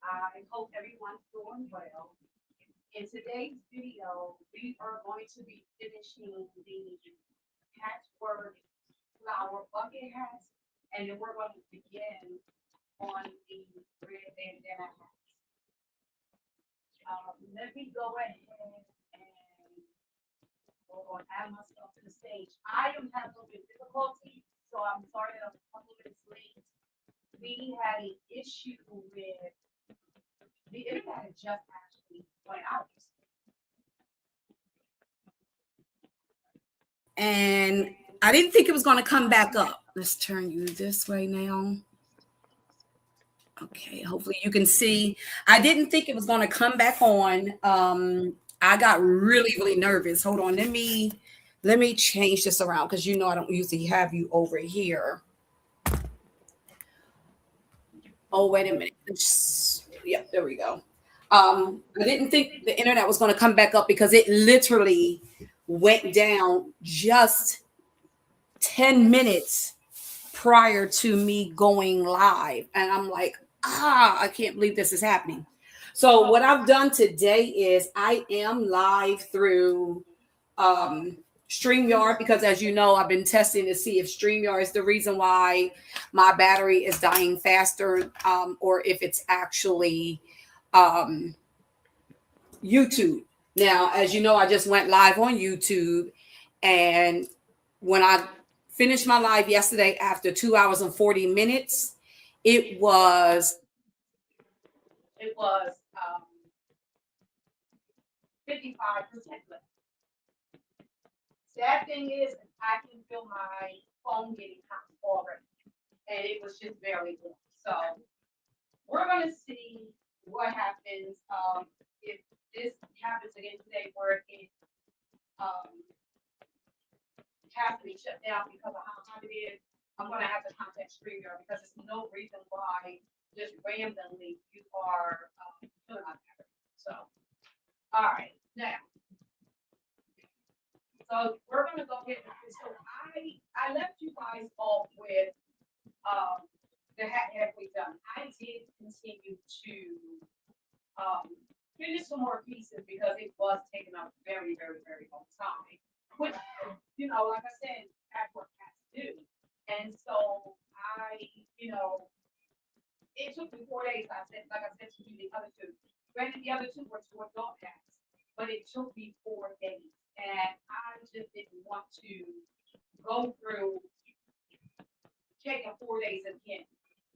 I hope everyone's doing well. In today's video, we are going to be finishing the patchwork flower bucket hats, and then we're going to begin on the red bandana hats. Let me go ahead and hold on, add myself to the stage. I am having a little bit of difficulty, so I'm sorry that I'm a couple minutes late. We had an issue with the internet had just actually went out. And I didn't think it was going to come back up. Let's turn you this way now. Okay, hopefully you can see. I didn't think it was going to come back on. I got really nervous. Hold on, let me change this around because I don't usually have you over here. Oh, wait a minute. Yep, there we go. I didn't think the internet was going to come back up because it literally went down just 10 minutes prior to me going live. And I'm like, I can't believe this is happening. So what I've done today is I am live through StreamYard because, as you know, I've been testing to see if StreamYard is the reason why my battery is dying faster, or if it's actually YouTube. Now, as you know, I just went live on YouTube, and when I finished my live yesterday after 2 hours and 40 minutes, it was 55% left. Sad thing is, I can feel my phone getting hot already, and it was just barely warm. So we're gonna see what happens if this happens again today, where it um, has to be shut down because of how hot it is. I'm gonna have to contact StreamYard because there's no reason why just randomly you are killing my battery. So, all right, now. So we're gonna go ahead and so I left you guys off with the hat halfway done. I did continue to finish some more pieces because it was taking up very long time. Which, like I said, that's what cats do. And so it took me 4 days. Like I said to you, the other two. Granted, the other two were two adult cats, but it took me 4 days, and I just didn't want to go through taking 4 days again.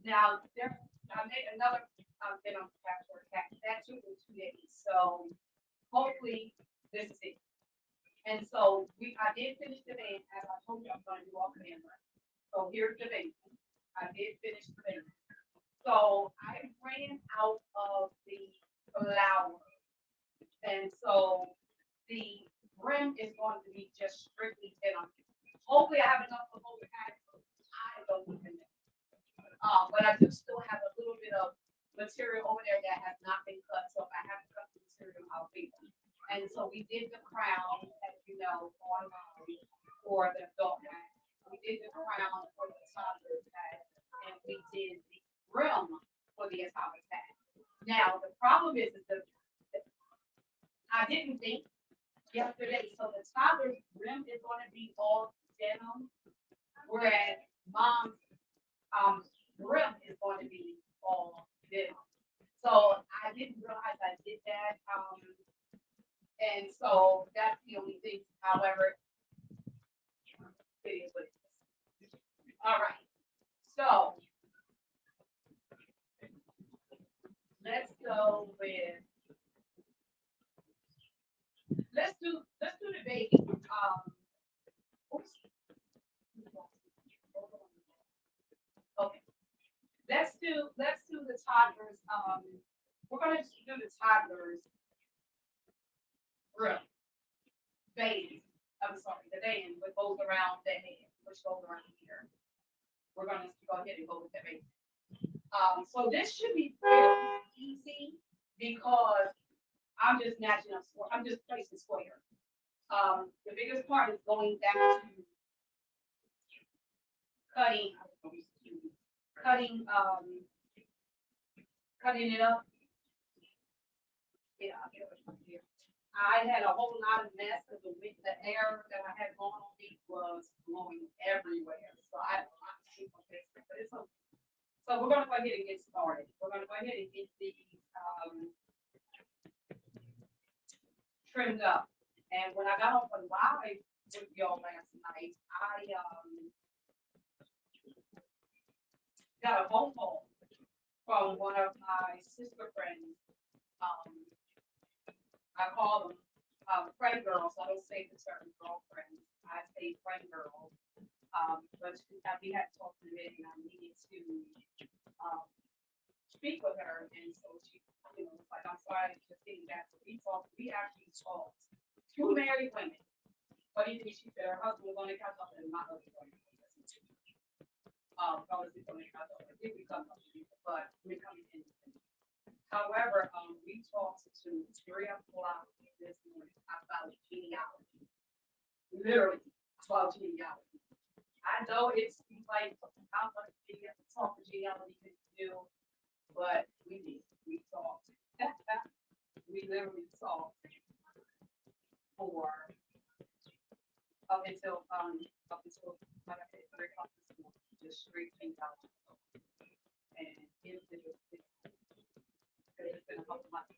Now, I made another bit on Patchwork Cat. That took me 2 days. So hopefully this is it. And so I did finish the band, as I told you I'm going to do all the band work. So here's the band. I did finish the band. So I ran out of the flower. And so the brim is going to be just strictly denim. Hopefully I have enough to hold the hat. I don't even know. But I do still have a little bit of material over there that has not been cut. So if I have to cut the material, I'll be. And so we did the crown, as you know, online for the adult hat. We did the crown for the toddler hat, and we did the brim for the toddler hat. Now the problem is that I didn't think yesterday. So the toddler's brim is going to be all denim, whereas mom's brim is going to be all denim. So I didn't realize I did that. And so that's the only thing. However, it is what it is. All right. So let's go with let's do the baby. Oops. Okay. Let's do the toddlers. We're gonna do the toddlers room. Baby. I'm sorry, the band that goes around the head, which goes around here. We're gonna go ahead and go with the baby. So this should be fairly easy because I'm just matching up. I'm just placing square. The biggest part is going down to cutting, cutting, cutting it up Yeah, I'll get it from here. I had a whole lot of mess because the air that I had going on me was blowing everywhere. So I had a lot of people fixing, but it's okay. So we're gonna go ahead and get started. We're gonna go ahead and get these trimmed up. And when I got off the live with y'all last night, I got a phone call from one of my sister friends. Um, I call them friend girls. I don't say the certain girlfriends. I say friend girls. But we had talked to it, and I needed to um, speak with her, and so she, was like, I'm sorry, I just getting back. So we talked. We actually talked. Two married women. But she said her husband was on the couch, and my husband was on the couch. Probably on the couch. If we come up, but we come in. However, we talked to 3 o'clock this morning about genealogy. Literally about genealogy. I know it's like how much talk genealogy can do, but we did. We talked. We literally talked for up until like I said, 3 o'clock this morning, just straight genealogy. And it's been a couple months,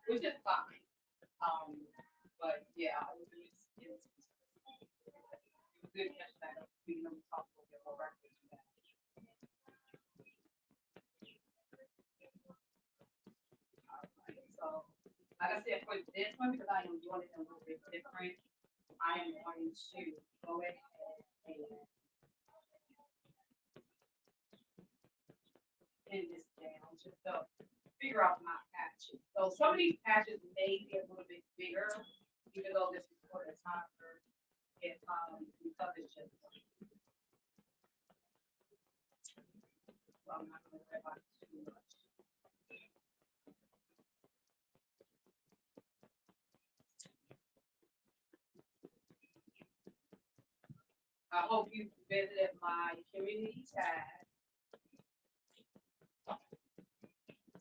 which is fine. But yeah, it was good yesterday. We talked a little bit more records. So, like I said, for this one, because I am doing it a little bit different, I am going to go ahead and pin this down just to figure out my patches. So some of these patches may be a little bit bigger, even though this is for the time for it, because it's just. Well, I'm not going to worry about it too much. I hope you visited my community tab.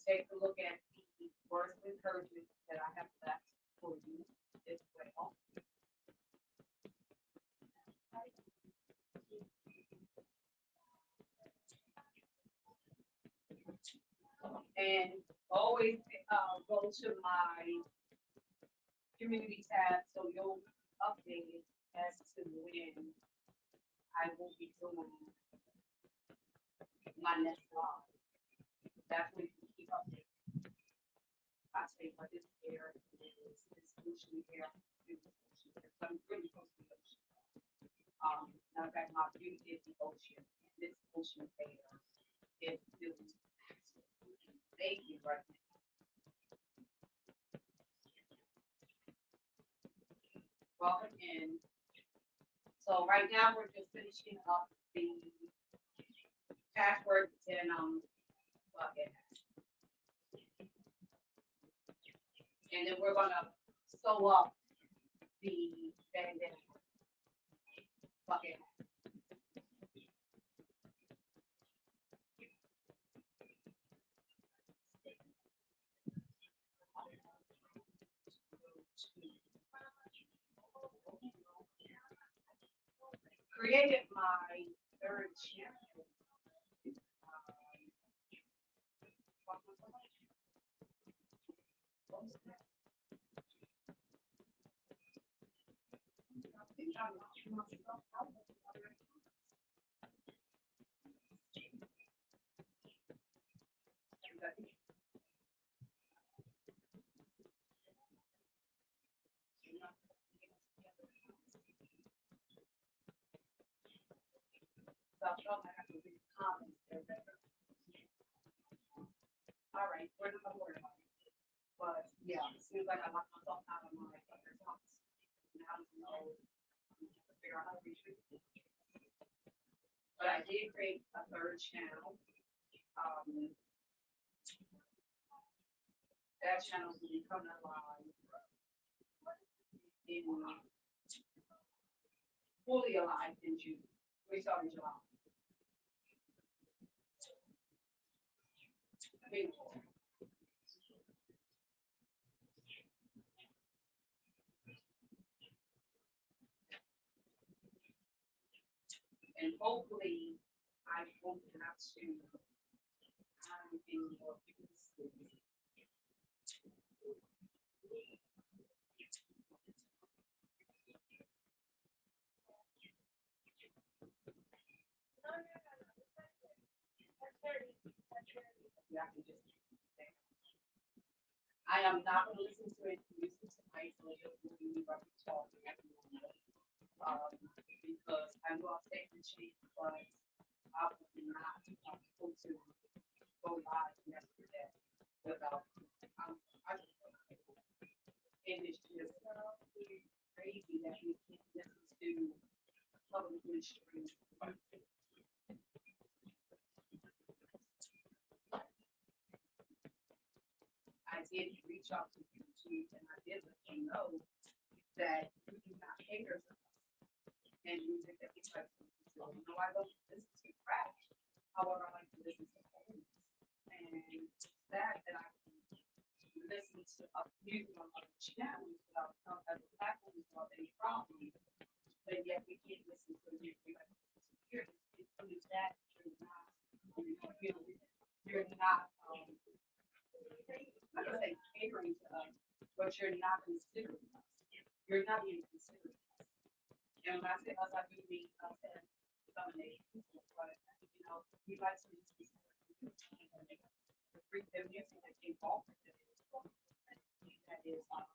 Take a look at the words of encouragement that I have left for you as well. And always go to my community tab so you'll update it as to when I will be doing my next live. That's when you can keep updated. I say what this air is solution air. I'm really close to the ocean. Matter of fact, my view is the ocean. This ocean air is feeling absolutely amazing right now. Welcome in. So right now we're just finishing up the patchwork and bucket. And then we're gonna sew up the bandana bucket. Created my third channel. So I felt like I could read comments there better. All right, we're not gonna worry about it. But yeah, it seems like I locked myself out of my other thoughts. Now I know to figure out how to retrieve it. But I did create a third channel. That channel will be coming live in fully alive in June. We start in July. to, in more business. Yeah, I can just. I am not gonna listen to it, music tonight, so it'll be right talking at the moment. Because I will take the chief, but I was not supposed to go live yesterday without, I just, and it's just crazy that we can't listen to public ministry. I did reach out to YouTube and I did let them know that you do not cater to us and music that we try to listen to. You know, I don't listen to rap. However, I like to listen to holiness. And that I can listen to music on other channels without other platforms without any problem. But yet we can't listen to music we like to listen to here. It's that you're not, you're not, I'm gonna say catering to us, but you're not considering us. You're not even considering us. And when I say us, I do mean us and domination. But you know, we like to listen to the free the music that came off of it. That is our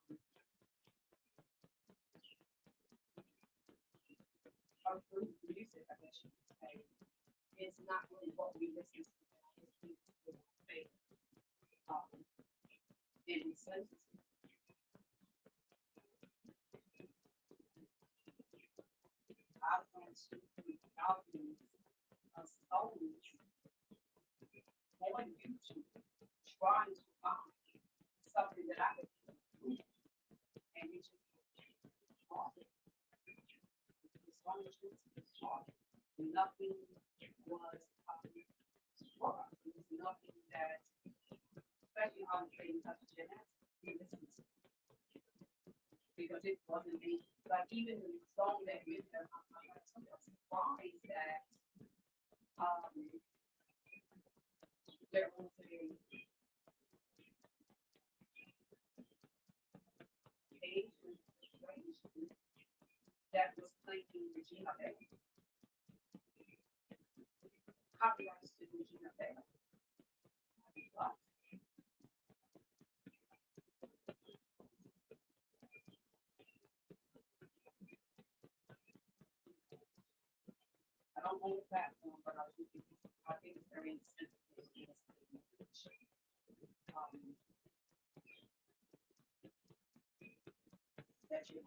group music, I guess you could say. It's not really what we listen to. In sense. I want to be thousands of souls on YouTube trying to find something that I could do, and it just hard. It's one of it's hard. Nothing was for us. It was nothing that, especially how I'm training up to genetics, we listen to. Because it wasn't me. Like even the song that we have, I'm like surprised that there was a Asian situation that was claiming Regina Bell. Copyrights to Regina Bell. I don't own the platform, but I think it's very insensitive. That you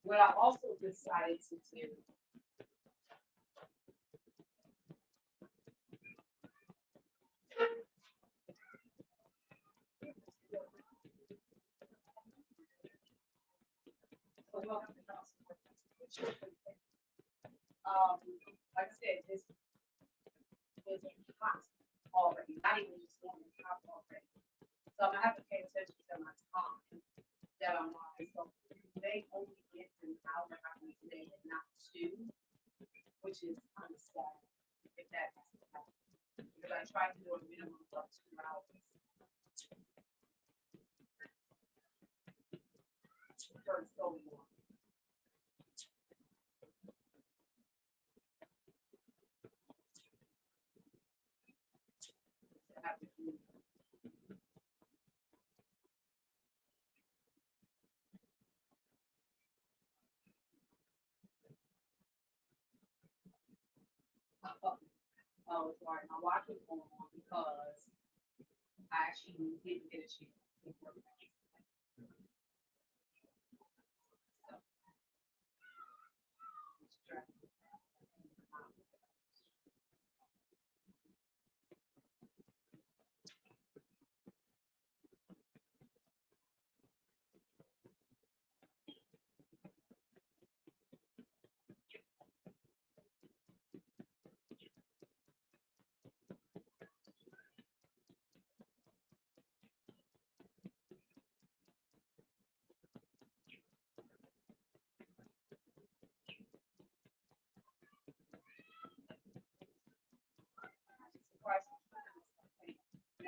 what I also decided to do. Like I said, this is hot already, not even just one, it's hot already. So I'm gonna have to pay attention to my time that I'm on. So they only get an hour out of the day and not two, which is kind of sad if that has to happen. Because I tried to do a minimum of 2 hours. For so long. Oh, sorry, my watch was going on because I actually didn't get a chance to work. So,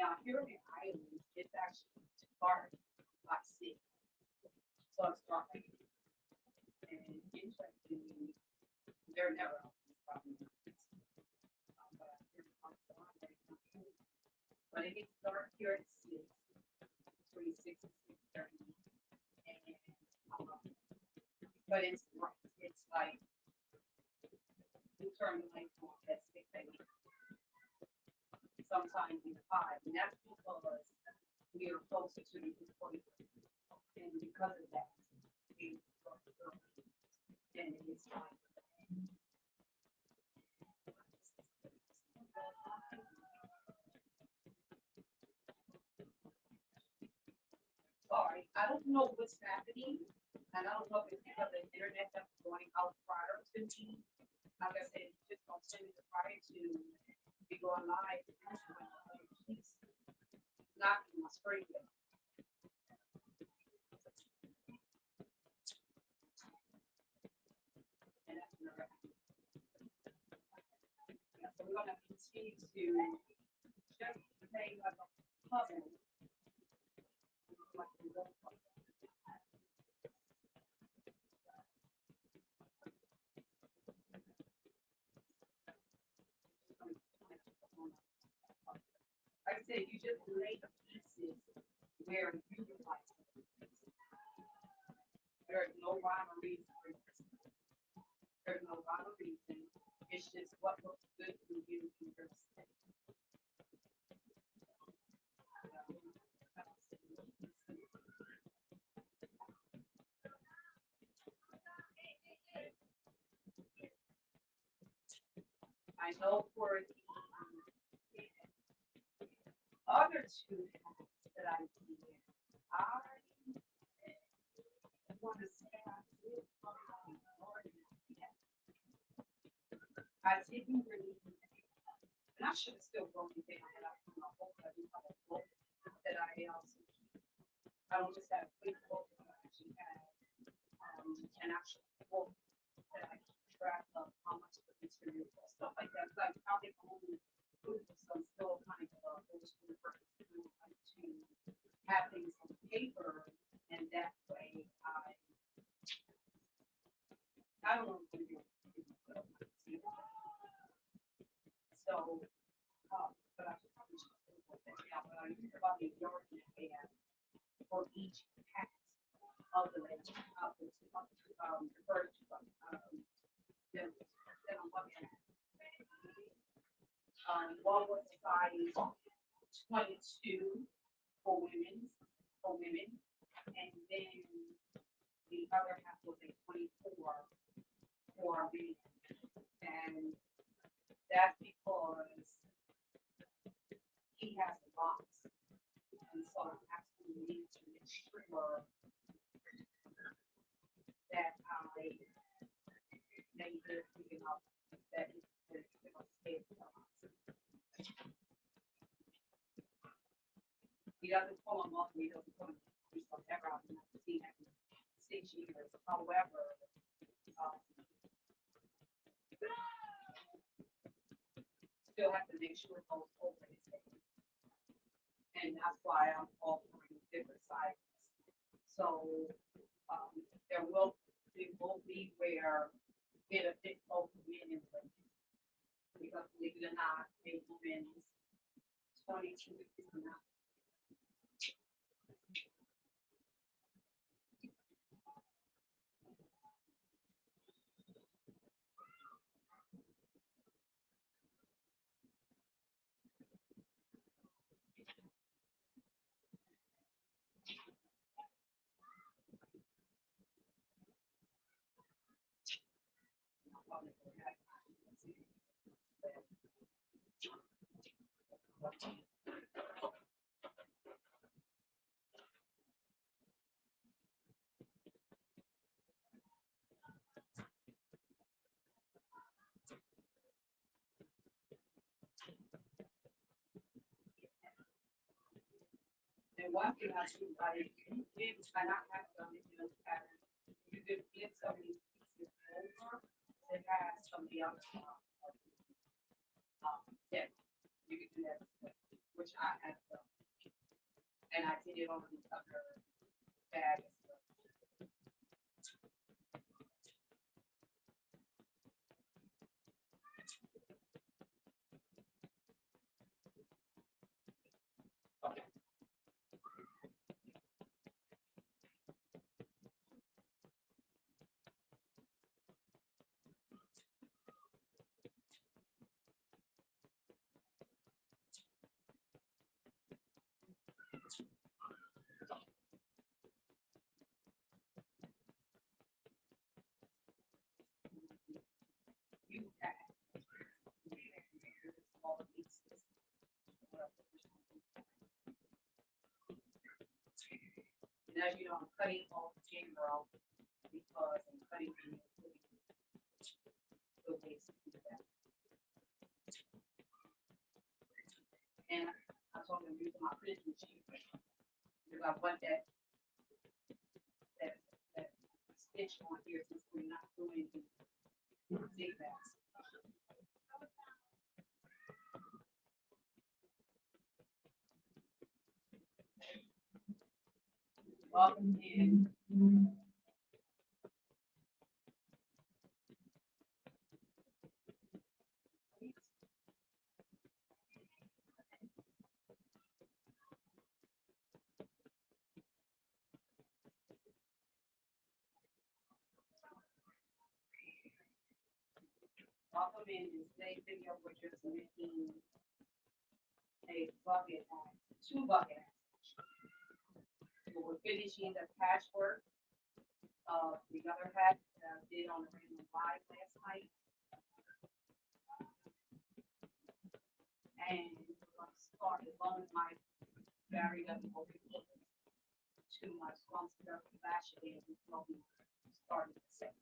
Now, here in Ireland, it's actually dark by six, so it's dark. And interestingly, they're never out. Probably not. But here in North Carolina, it's not cool. But it gets dark here at six, between 6 and 6:30. And, but it's bright. It's like, we turn the lights on at 6 a.m. Sometimes even five, and that's because we are closer to the equator. And because of that, it's dark early, and it's like. Sorry, I don't know what's happening, and I don't know if it's because the internet that's going out prior to me. Like I said, just don't send it prior to be going live. Keeps knocking my screen. And that's another. So we're gonna continue to just say like a puzzle. Like I said, you just lay the pieces where you would like to. There's no rhyme or reason for this. There's no rhyme or reason. It's just what looks good for you in your state. I know for the other two that I did, I want to say I didn't really, and I should have still broken down that I put my book, I do have a book that I also keep. I don't just have a quick book, but I actually have an actual book that I keep track of how much the material or stuff like that. Like I'll get home with some still kind of old school purpose like to have things on paper, and that way I don't know what to do. So, but I should probably just put that down, but I used about the majority and for each pack of the land, referred to, then I'm looking at. One was size 22 for women, and then the other half was a 24 for men. And that's because he has a box, and so I'm asking me to make sure that I make it big enough that it's safe for us. He doesn't pull them up, he doesn't put them, he's whatever, I've not seen him 6 years. However, still have to make sure those open is safe. And that's why I'm offering different sizes. So, there will be where it'll fit both men and women. Because believe it or not, a woman's 22 is not. And one thing I should like, you did, and I have done it in the past, you could get some of these pieces over, that has some of the other, yeah, you could do that. which I have done. And I did it on the other bag as well. You have all the pieces. And as you know, I'm cutting off the chamber off because I'm cutting the waste to do that. And I told them using my print machine because I want that stitch on here since we're not doing the zigzags. Welcome in. Welcome in. In today's video, we're just making a bucket hat, 2 bucket hats. So we're finishing the patchwork of the other hat that I did on the random live last night. And we're gonna start as long as my battery doesn't go too much, as long as it doesn't flash again, we'll be starting the second.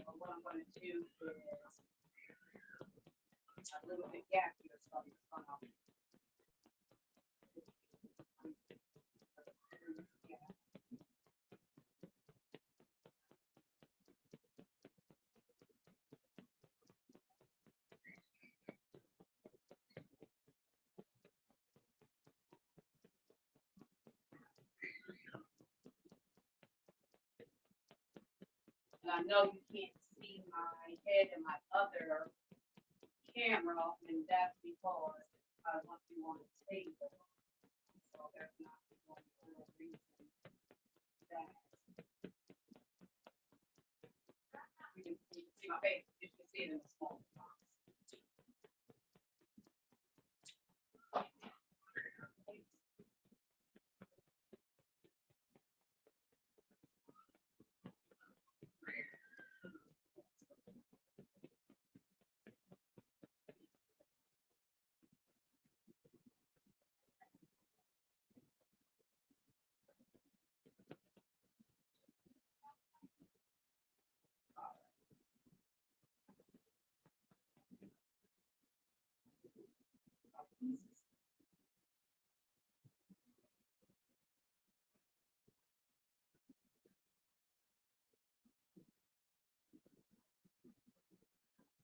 So what I'm gonna do is a little bit gap here, so I'm just gonna. And I know you can't see my head in my other camera, and that's because I want you on the table. So there's not one real reason that. You can see my face, you can see it in the small box.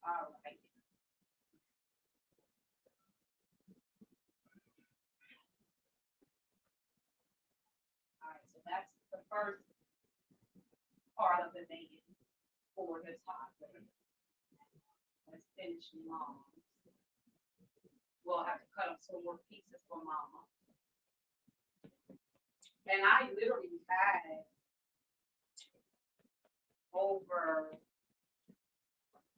All right. All right, so that's the first part of the naked for the top. Let's finish mom. We'll have to cut up some more pieces for mama. And I literally had over,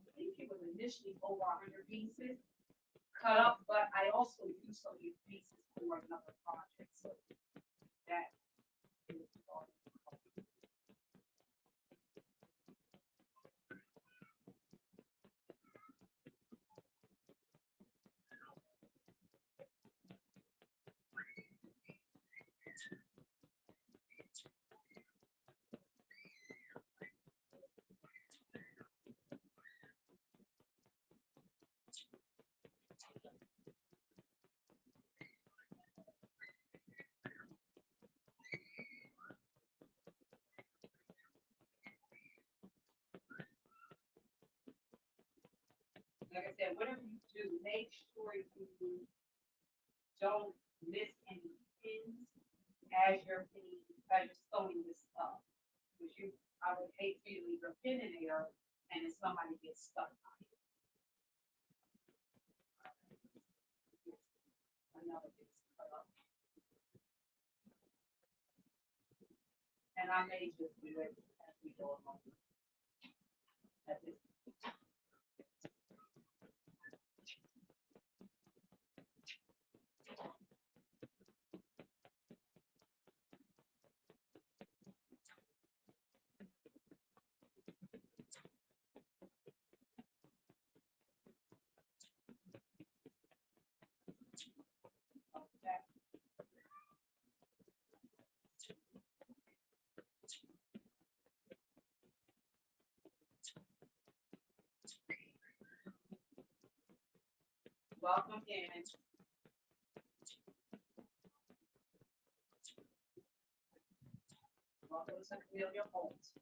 I think it was initially over 100 pieces cut up, but I also used some of these pieces for another project, so that is part of the like I said, whatever you do, make sure you don't miss any pins as you're pinning, as you're sewing this up. Because I would hate for you to leave your pin in there and then somebody gets stuck on it. Another big spot. And I may just do it as we go along. That's it. Okay. Welcome in. Welcome to Amelia Holmes.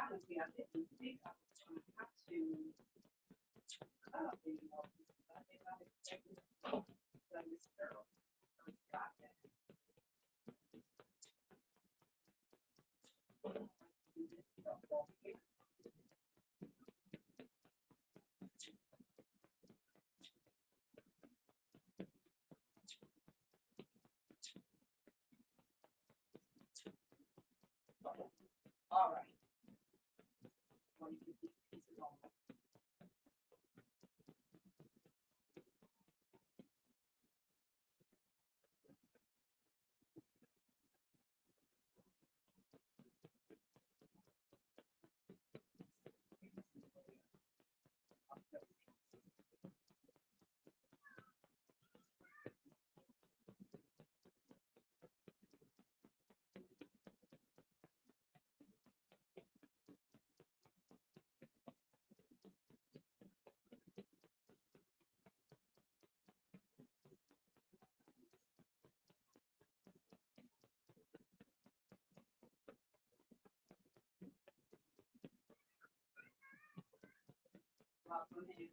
Honestly, I didn't think I was going to have to cut up anymore. I think I expected this girl. Got that. All right. Let me get these pieces on. Welcome in.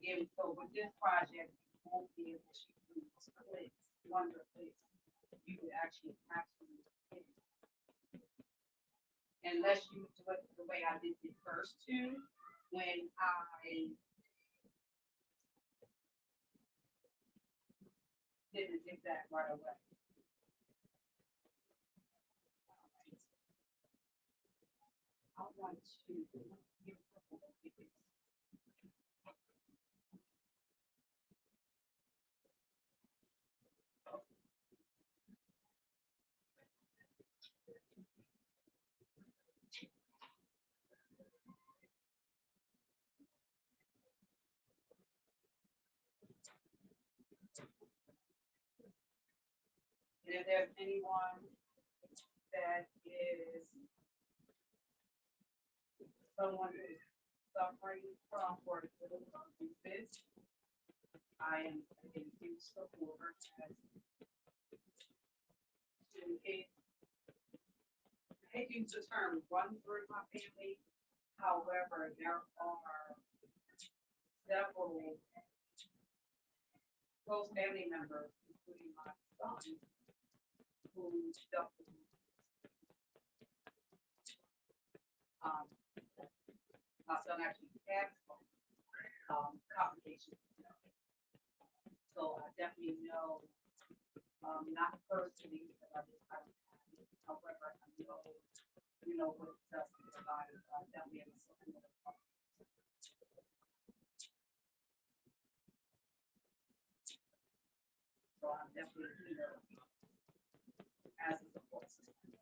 Again, so with this project, you won't be able to do splits, wonder splits. You would actually have to hit it. Unless you do it the way I did the first two, when I did the zigzag right away. I want to give a couple of figures. And if there's anyone that is someone who is suffering from or dealing with this, I am a huge supporter as to it. I hate to use the term run through my family. However, there are several close family members, including my son, who suffer. My son actually had complications. So I definitely know, not personally, because I just haven't had it. However, I know, what it does to the body. So I definitely am something that so I'm definitely here as a support system.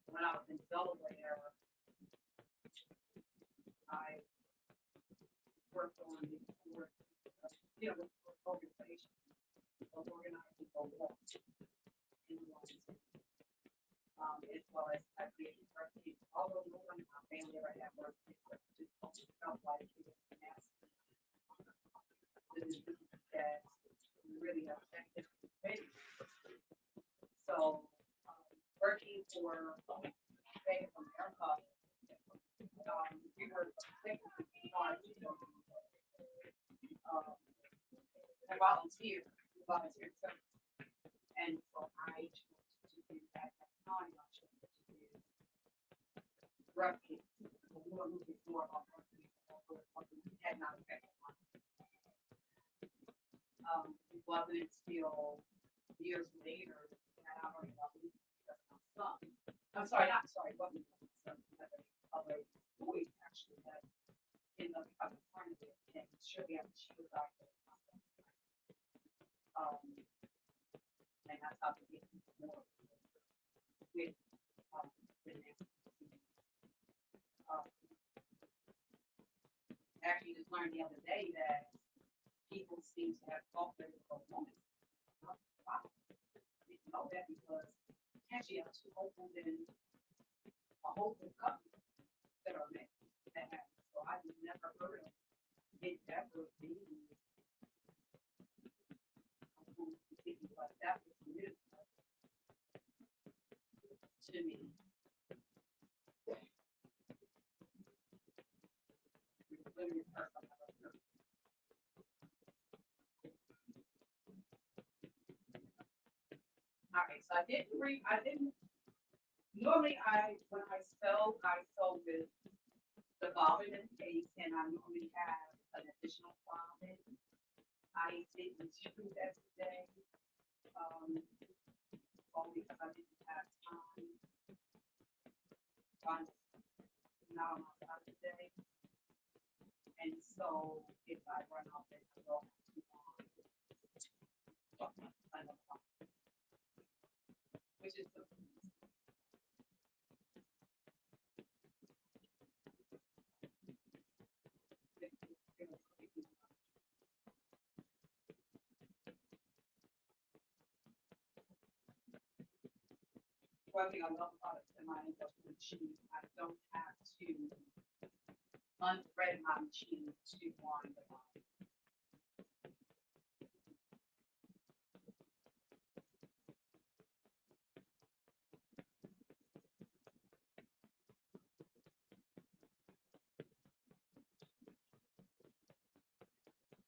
When I was in Delaware, I worked on the work, with organization, of organizing the walk in Washington. As well as I created birthdays, although no one in my family ever had birthdays, but just felt like it was a massive disease that really affected me. So, working for Bank of America, we were technically charged, I volunteer service. And so I chose to do that at the time. I chose to do roughly, we were moving more about roughly, had not affected my, it wasn't until years later that I learned about it because my son, it wasn't my son, but other boys actually that ended up becoming friends with him. Surely she was out there. And that's how we get more with, the next. Um, Actually just learned the other day that people seem to have thought that it was a woman. Wow, I didn't know that because actually I have two hopeful and a hopeful couple that are men that have. So I've never heard of it ever being but that was new to me. Literally the first time I ever heard. All right, so I didn't, normally when I sew with the bobbin and case, and I normally have an additional bobbin. I didn't do that today, only because I didn't have time. I'm not on my side today, and so if I run off, then I will have to which is the one thing I love about it in my industrial machine. I don't have to unthread my machine to wind the line.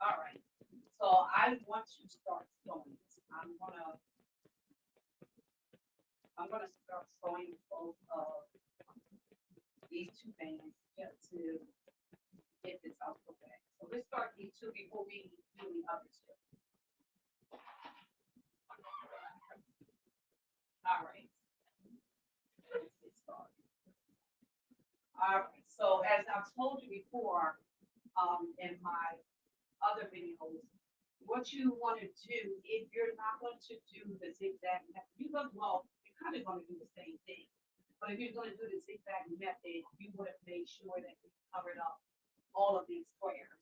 All right, so I want to start sewing. I'm gonna start sewing both of these two bands just to get this out the way. So let's start these two before we do the other two. All right. Let's get started. All right, so as I've told you before, in my other videos, what you want to do, if you're not going to do the zigzag method, you're kind of going to do the same thing. But if you're going to do the zigzag method, you would have made sure that you covered up all of these squares.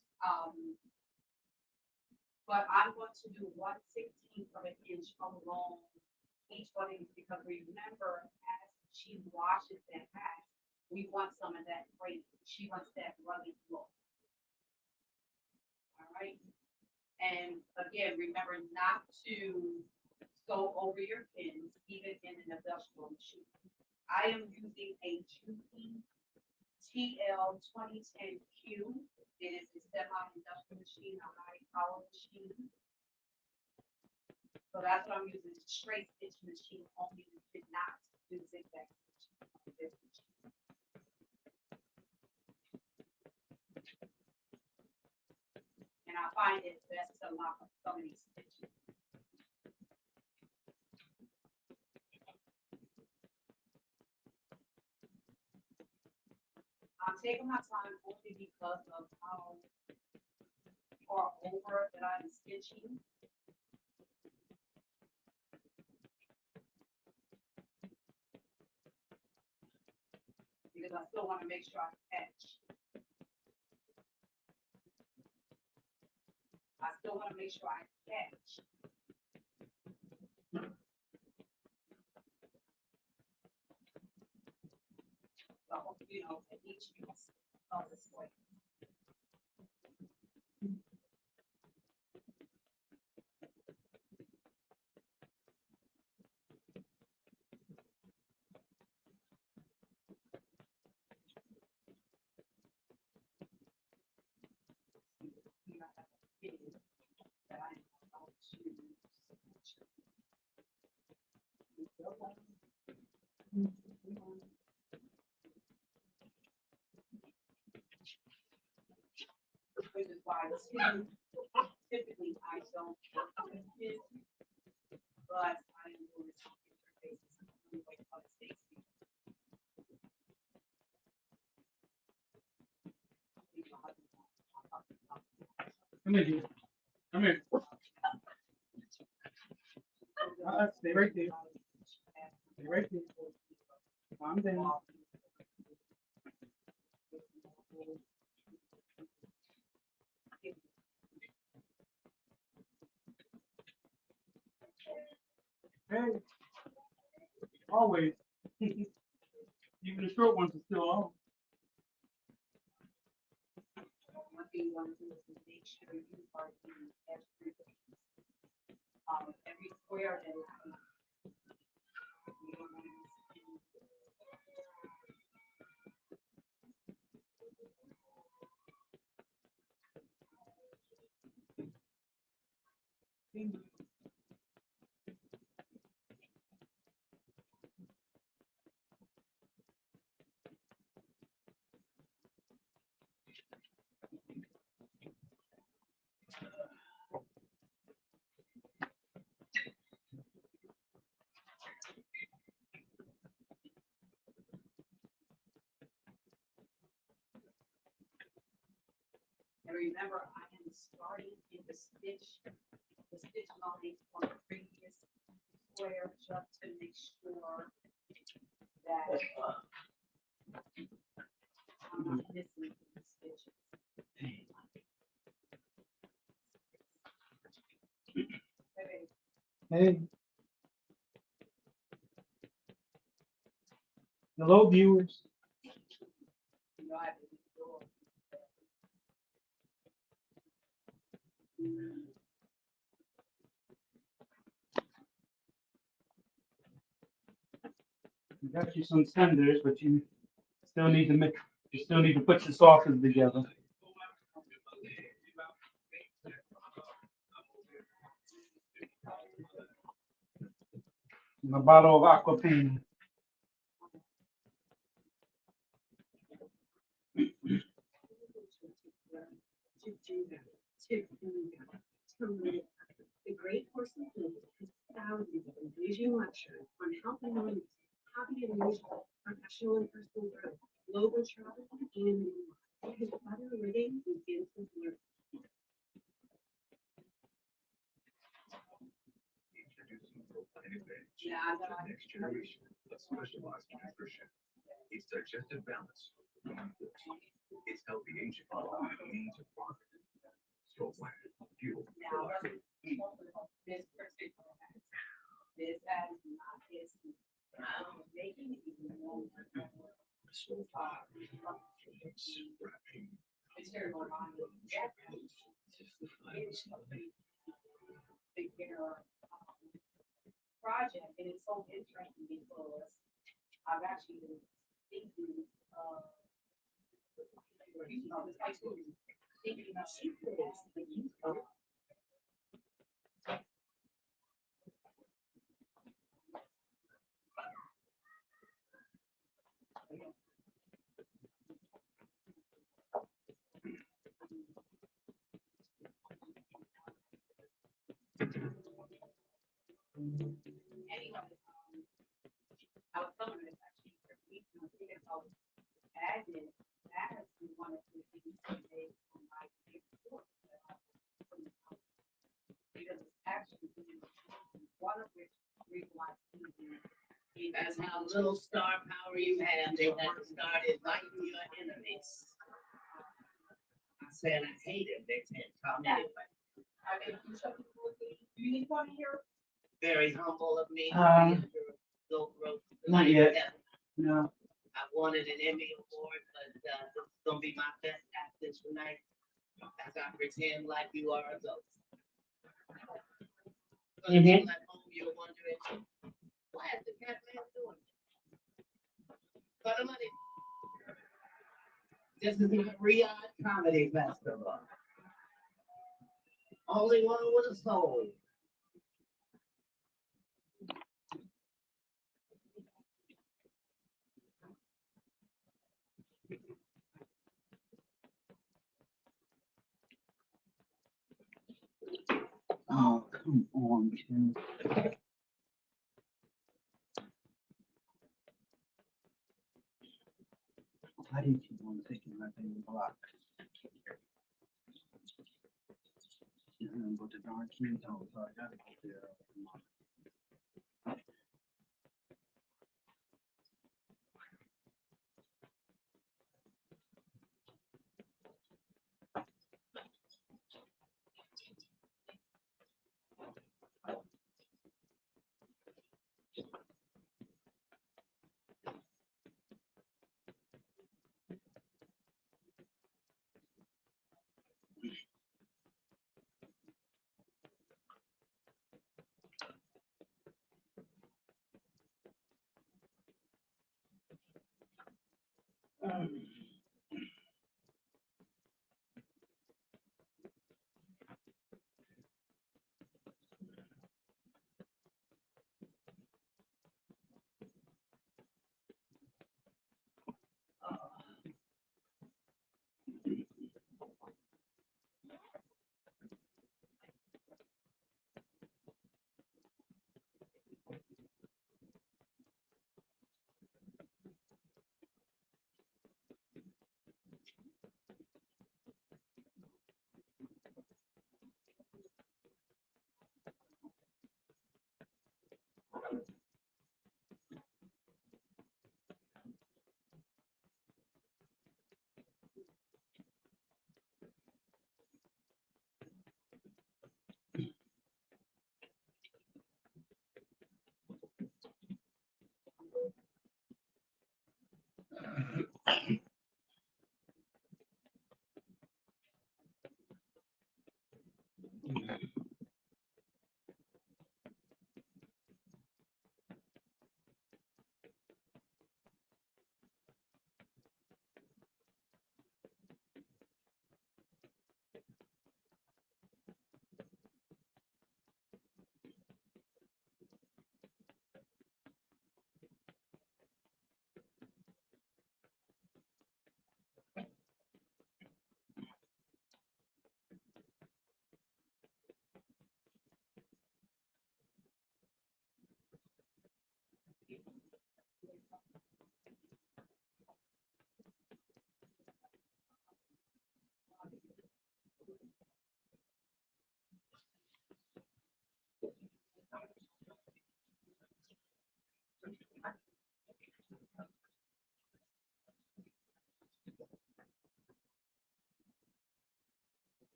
But I'm going to do 1/16 of an inch along each one of these because remember, as she washes that hat, we want some of that great. She wants that rugged look. All right. And again, remember not to sew over your pins, even in an industrial machine. I am using a Juki TL2010Q. It is a semi-industrial machine, a high power machine. So that's what I'm using, straight stitch machine only. We did not do zigzag stitching. And I find it best to to lock up some of these stitches. I'm taking my time only because of how far over that I'm stitching. Because I still want to make sure I catch. I still want to make sure I catch. So, you know, at each piece of this way. Here I have a pin that I'm about to stitch. Which is why typically I don't work with kids, but I am doing some interfaces anyway, how it stays. Come here, dude. Come here. Stay right there. Stay right there. Calm down. Hey. Always. Even the short ones are still on. One thing you want to do is to make sure you are doing every square that is. You don't want to miss any. And remember, I am starting in the stitch line on the previous square just to make sure that I'm not missing the stitches. Okay. Hey. Hello, viewers. You know, I have to leave the door. We got you some tenders, but you still need to make. You still need to put your sauces together. And a bottle of Aquafina. The Great Course in Food has thousands of engaging lectures on healthy learning, hobby and leisure, professional and personal growth, global travel, and more. Because better living begins with learning. Yeah, I know. Next generation of specialized nutrition. It's digestive balance. It's healthy aging. Means of progress. So plan, fuel. Now, this particular has, this has not, is making it even more. Material on it. It's a big, project, and it's so interesting because I've actually been thinking, you know, this high school, thinking about the youth. Our summer is actually, we can think about adding as one of the things that they might be for. Because it's actually one of which we want to do. That's how little star power you have. They want to start inviting your enemies. I said I hate it. They can't come anyway. I can do something for you. Do you need one here? Very humble of me. Go grow. Not yet. No. I wanted an Emmy award, but this is gonna be my best acting tonight. As I pretend like you are a ghost. For the people at home, you're wondering, why is the cat man doing it? For the money. This is my Riyadh Comedy Festival. Only one with a soul. Oh, come on, Kim. Why do you keep on taking my thing and block? But the darn keys on, so I gotta go there.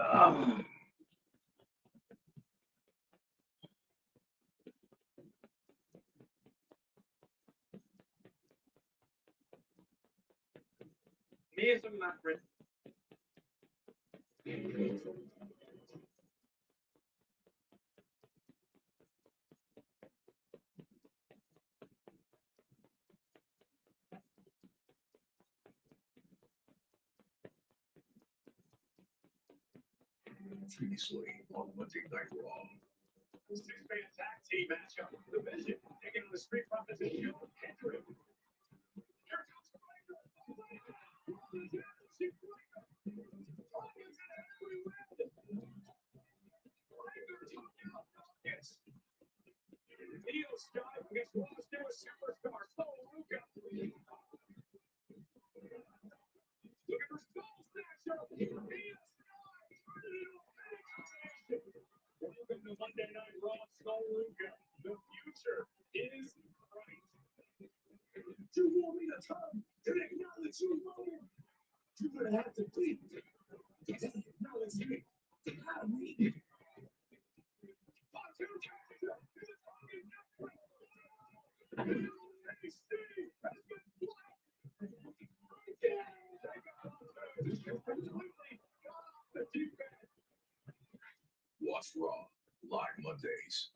Me as a Maverick. Previously on Monday Night Raw. Six-man tag team matchup. The Vision taking on the Street Profits and Hugh Hendrick. Here comes yes. Io Sky against World's newest superstar, Soul Luca. Looking for Soul's matchup. Welcome to Monday Night Raw, Soul Luca. The future is bright. You want me to come and acknowledge you, moment? You're gonna have to be. Acknowledge me. How me. Watch Raw live Mondays.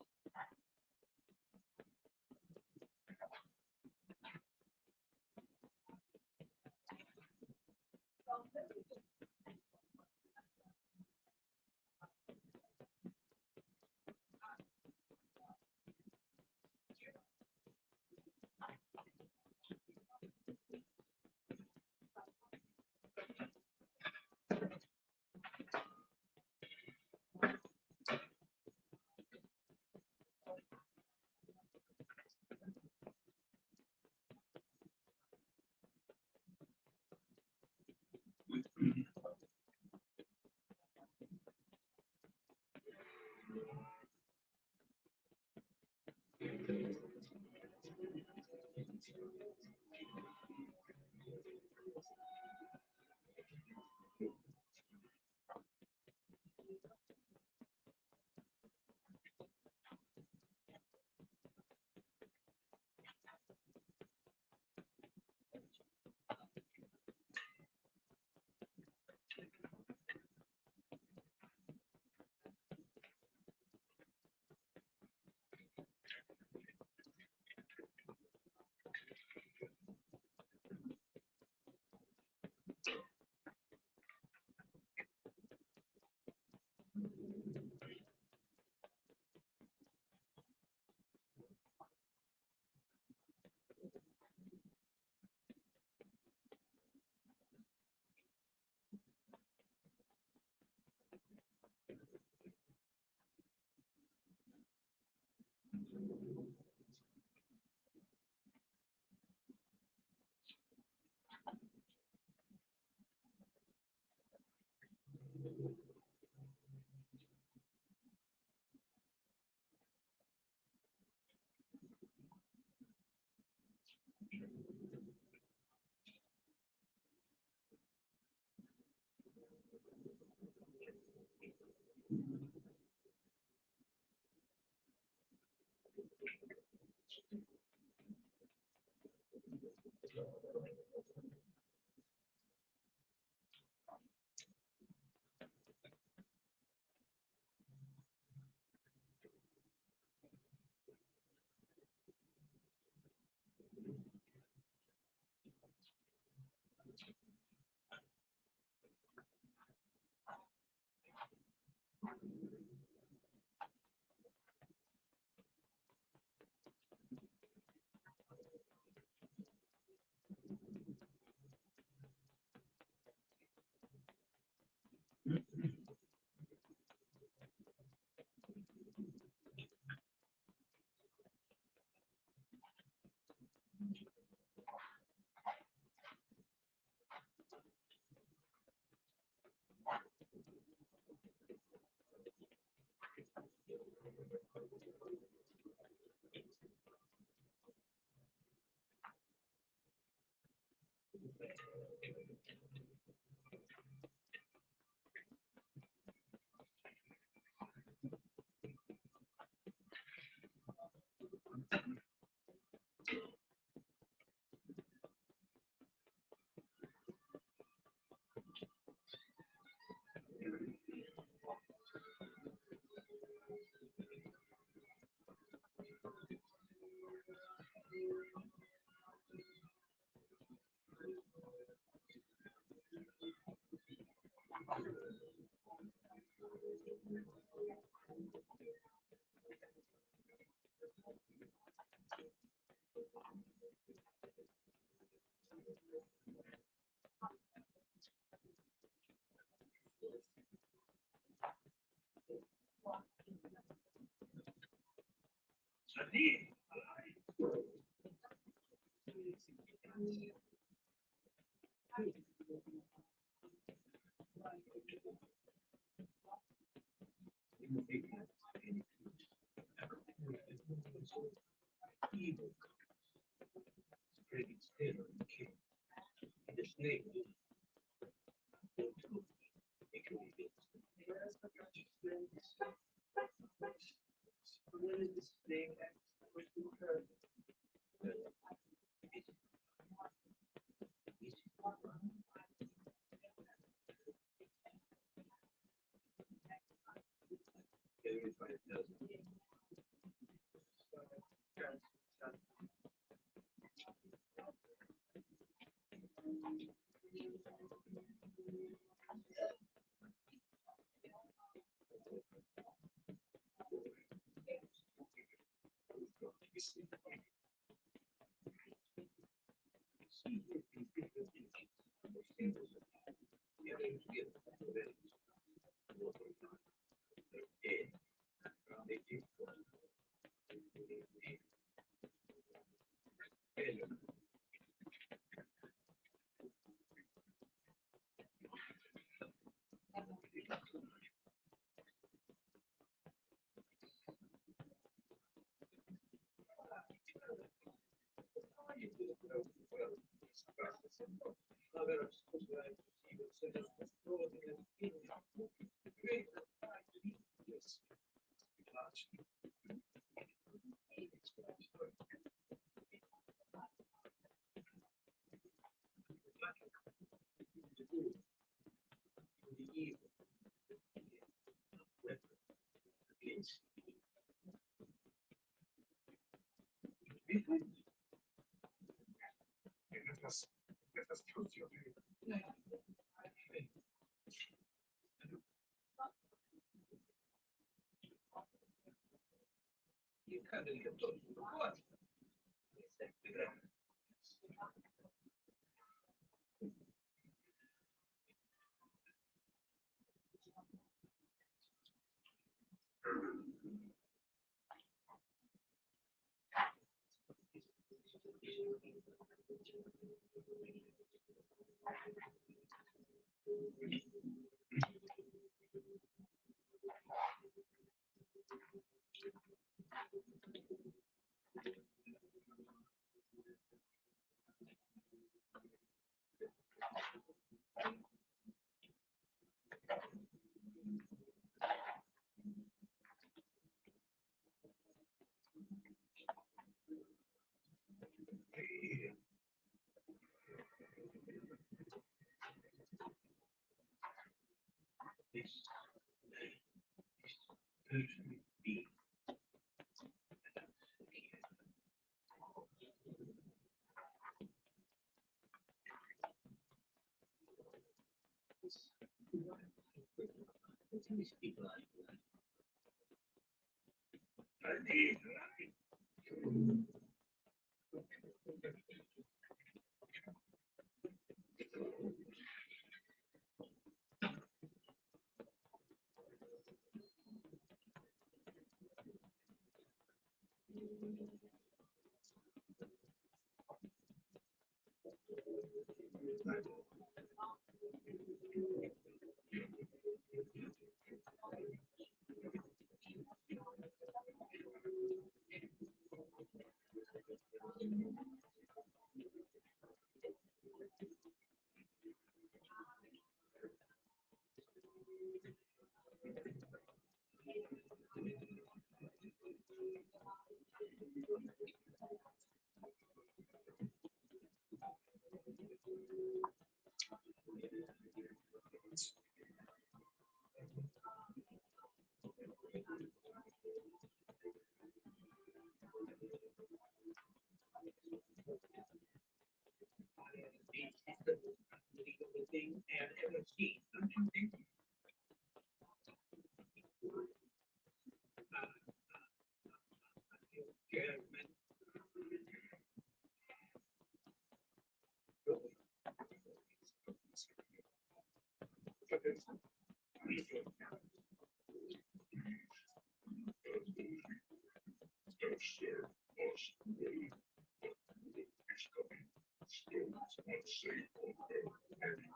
Officer must wait. It's coming. Stones unsafe on the heavy.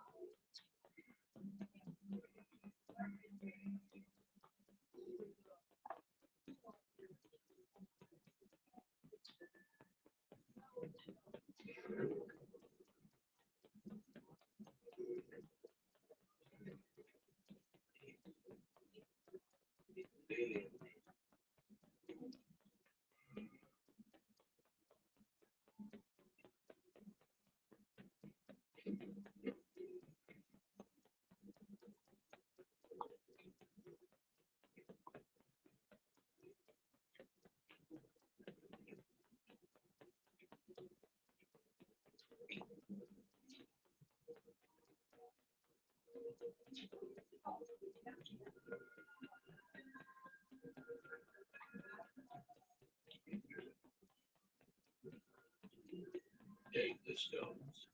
Take the stones.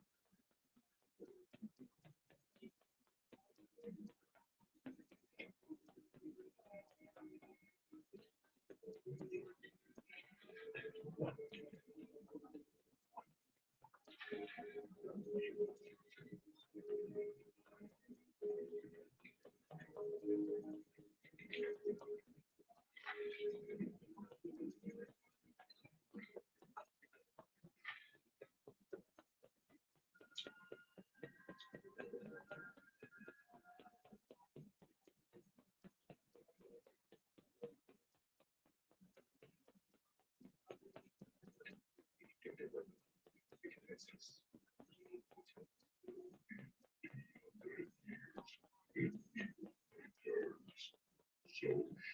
So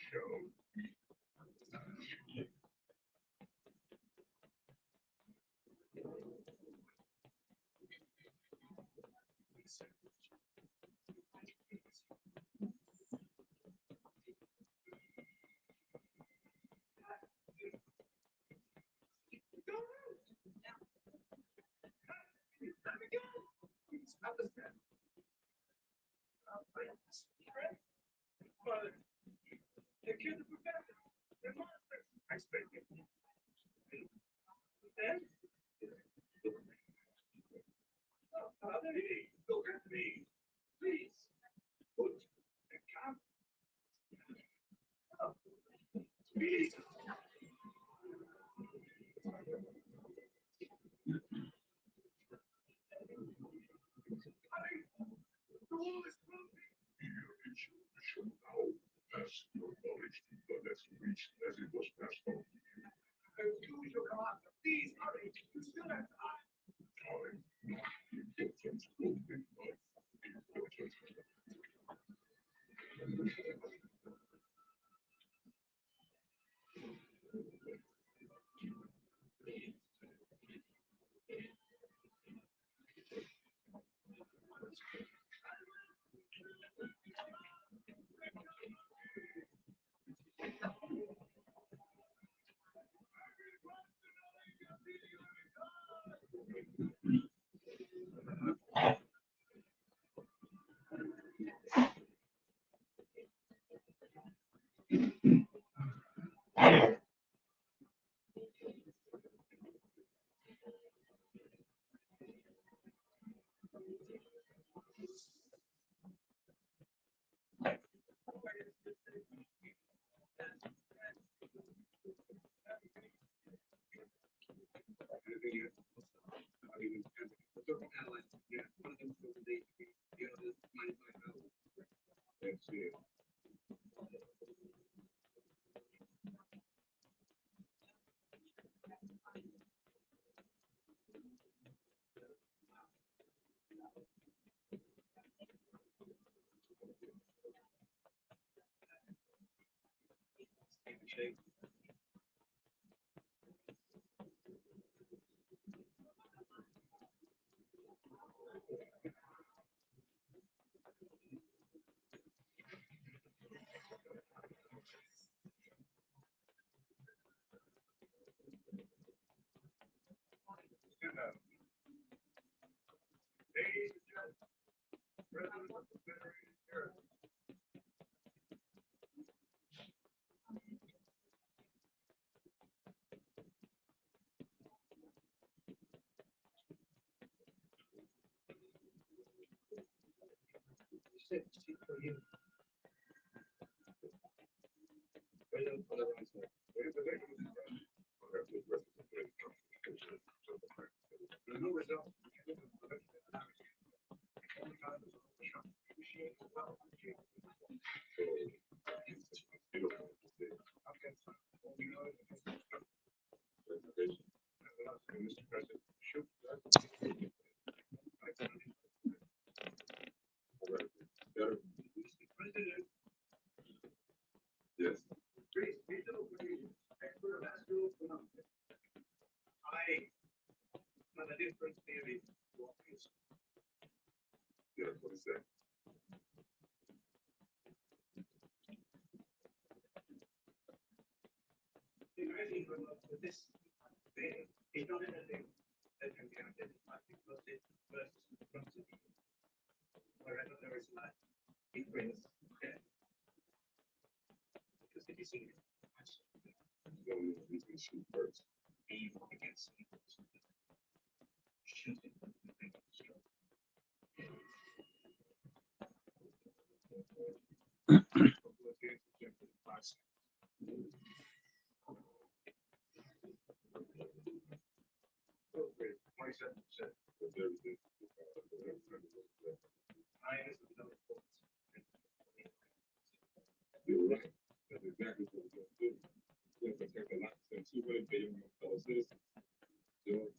shall I expect it. Hey, look at me. Please. Put the cap. Please. Show how fast your knowledge to the next reach as it was passed on. Use your command. Please hurry. You still have time. Time. Your turns will be life. Your turns. That's it. Yes. Yeah, what is that? No, he's gonna shoot first. You're right. That's exactly what we're gonna do. We're gonna protect the lives of 200 million of fellow citizens. You know,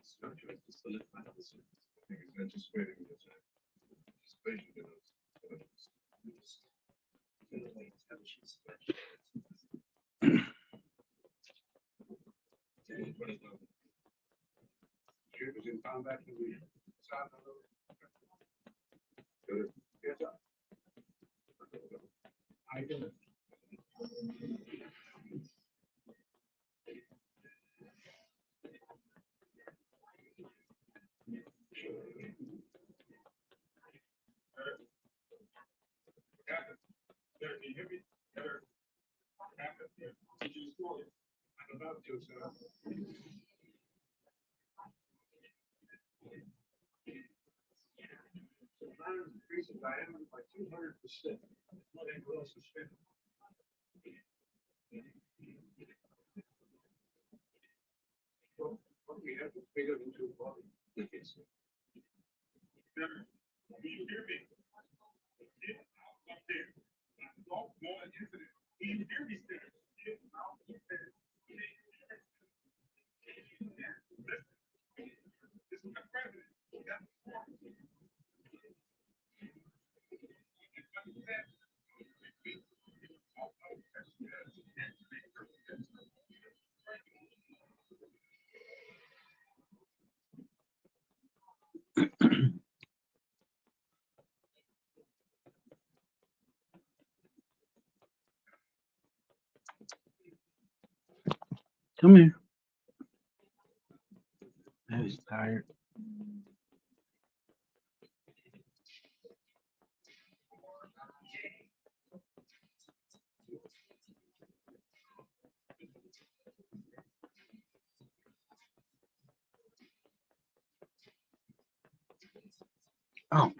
structure is to solidify the service. I think it's not just waiting, it's just waiting for those. In combat, we start a little. Good. Yes, sir. I did it. Can you hear me? I'm about to, sir. So plans increase in diameter by 200%. What they will suspend. Well, what we have to figure into a body. Yes. Do you hear me? Yeah, up there. Don't know an incident. Do you hear me, sir? Yeah, out there. Yeah, listen. This is my president. Yeah. Come here. I was tired. Oh.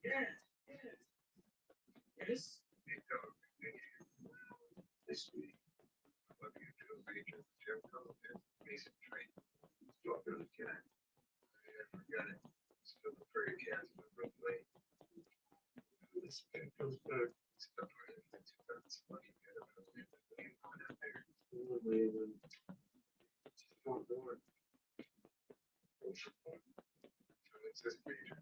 Yes. This week, what you do, Major Jeff Cullen, Mason Train, drop in the cat. I forgot it. Still the prairie cats, but real late. This man goes back. Stuff right in 2020. Front door. Ocean Point. So it says Major.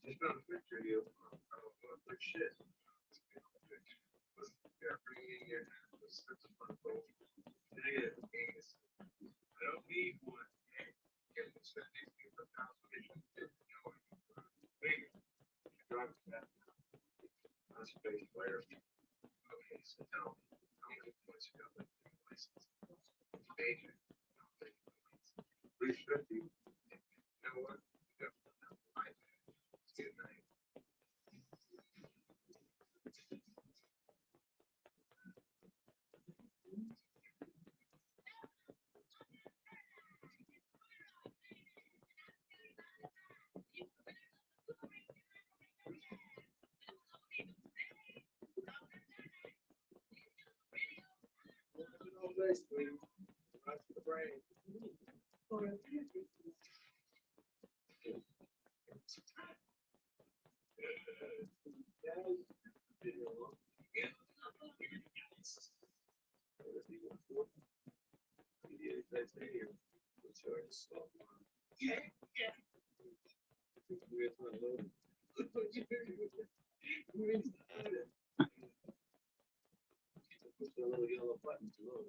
Just not a picture here. I don't know what shit. Yeah, bringing in here. Negative anus. I don't need one. Get the setting for conservation. Wait, driver's test. That's a base player. Okay, so now, how many points you got left in your license? Major. 350. You know what? Yeah. Good night. Right to the brain. Little yellow button to load.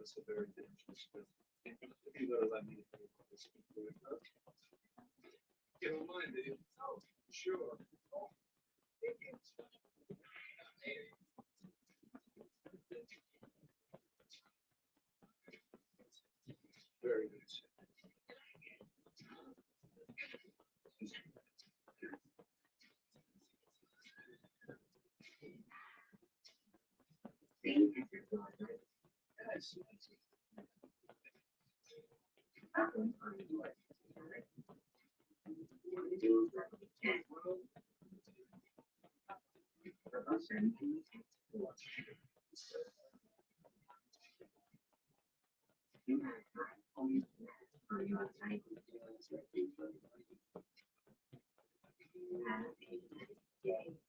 It's a very dangerous stuff. You gotta let me. Get on mine, Dave. Oh, sure. Very good. Yes.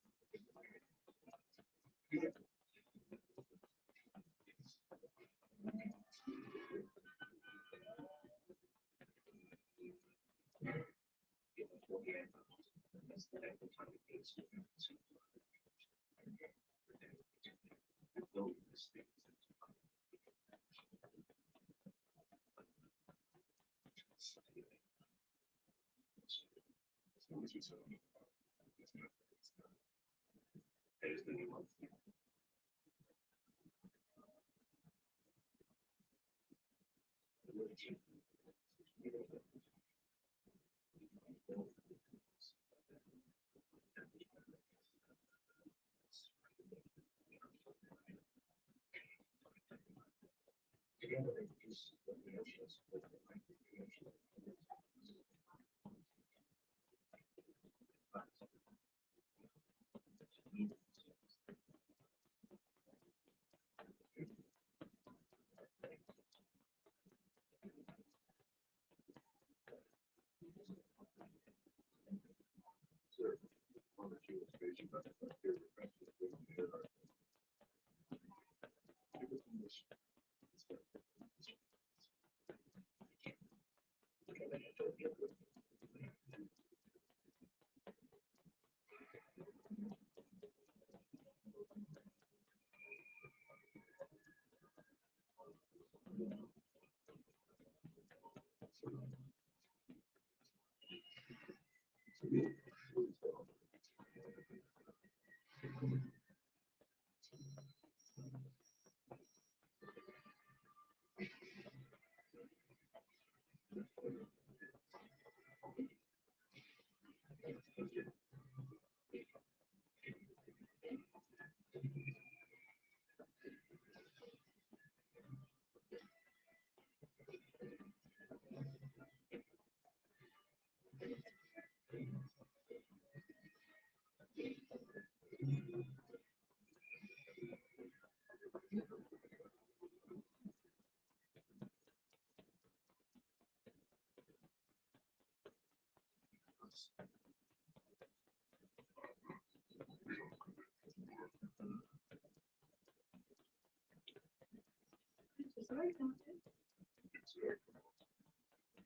Sorry, Doctor.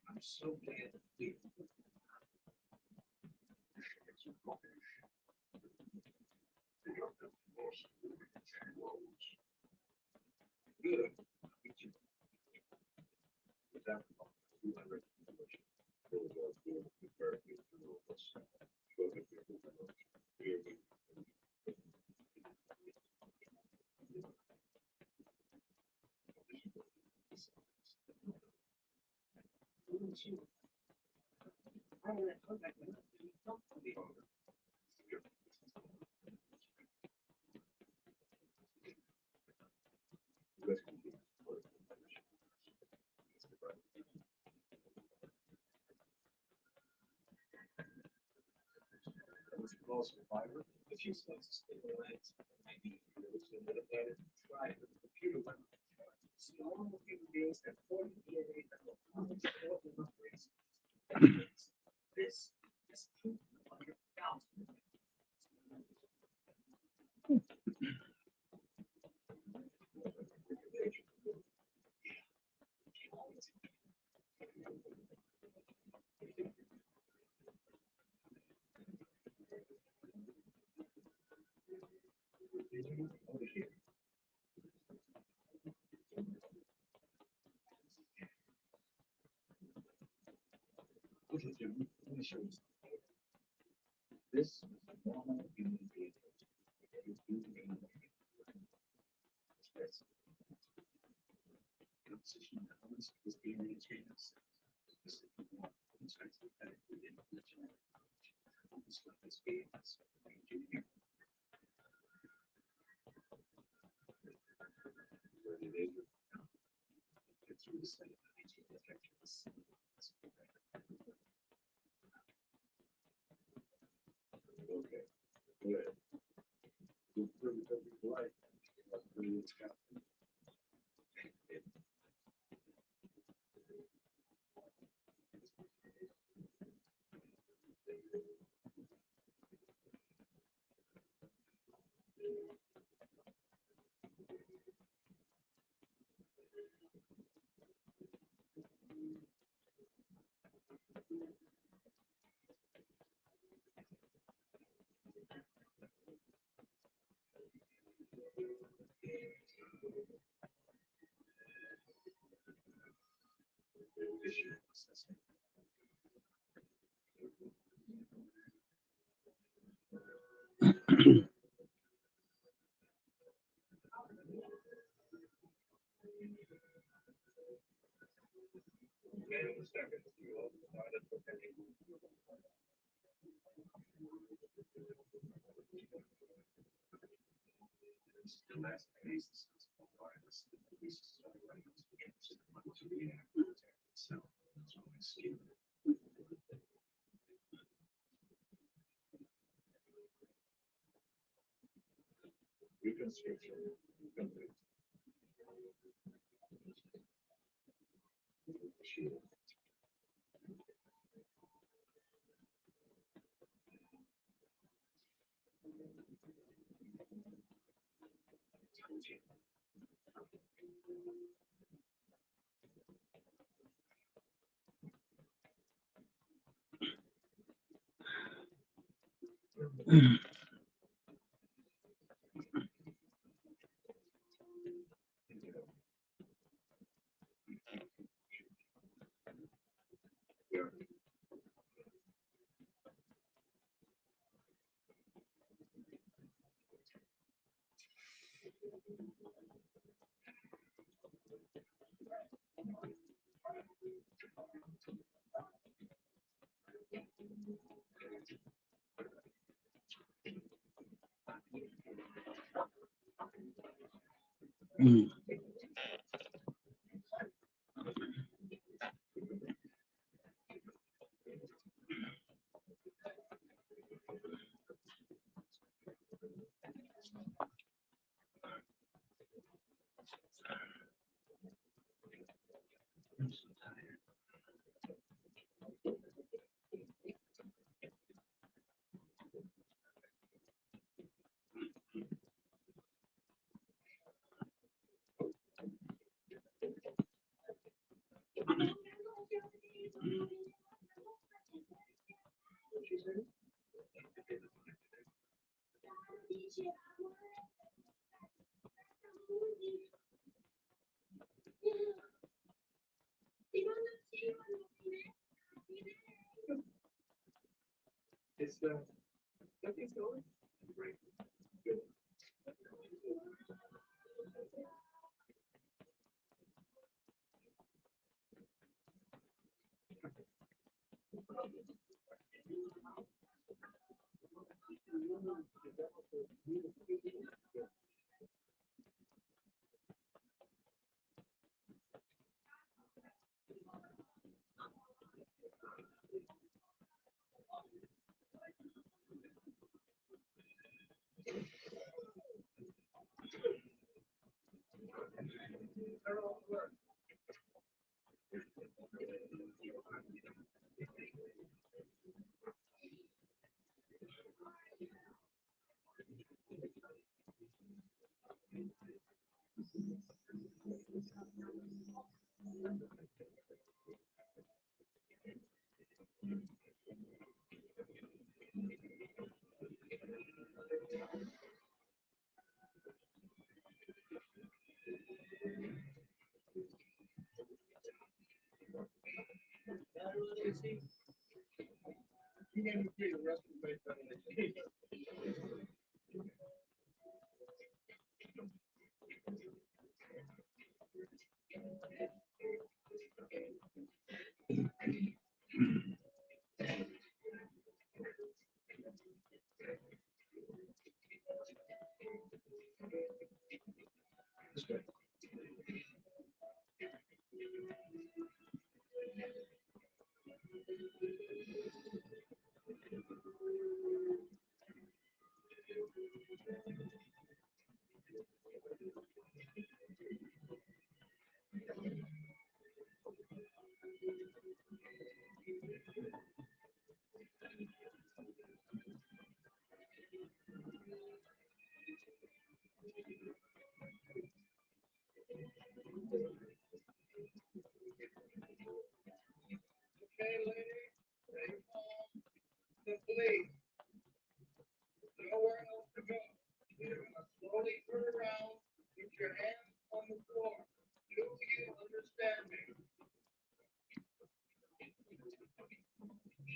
I'm so glad to be. Good. Also fiber, if you slice the legs, maybe try the computer one. Small human beings have 40 DNA that will cause this is proof of your doubt. Okay, Jim, let me show you something. This is a normal human being. This composition of elements is DNA changes. This is one insights that within the genetic. This one is engineering. It's really study the effect of the cells. Okay, good. Good for every life. It's got. Visual assessment. The last phase is virus. To react to itself. That's what I see. Reconstruction. Complete. Shield. I'm so tired. Nothing's going. Great. Good. You can agree the rest of the way better than me. Okay, lady, stay calm, please. Nowhere else to go. You're gonna slowly turn around, put your hands on the floor. Do you understand me?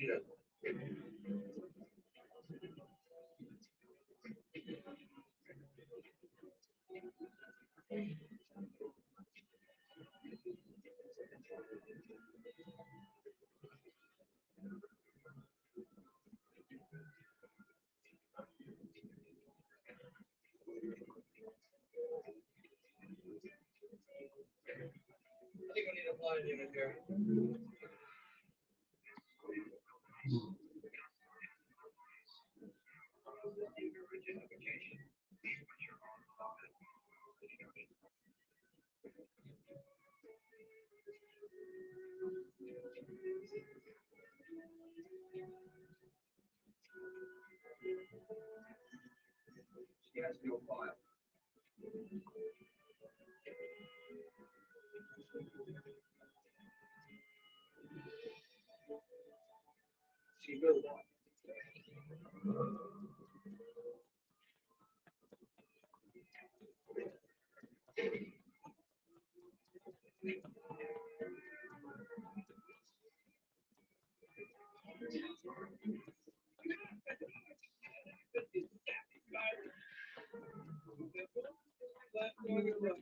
Yes. I think we need a blind unit here. She has no file. She will not. Left on your left.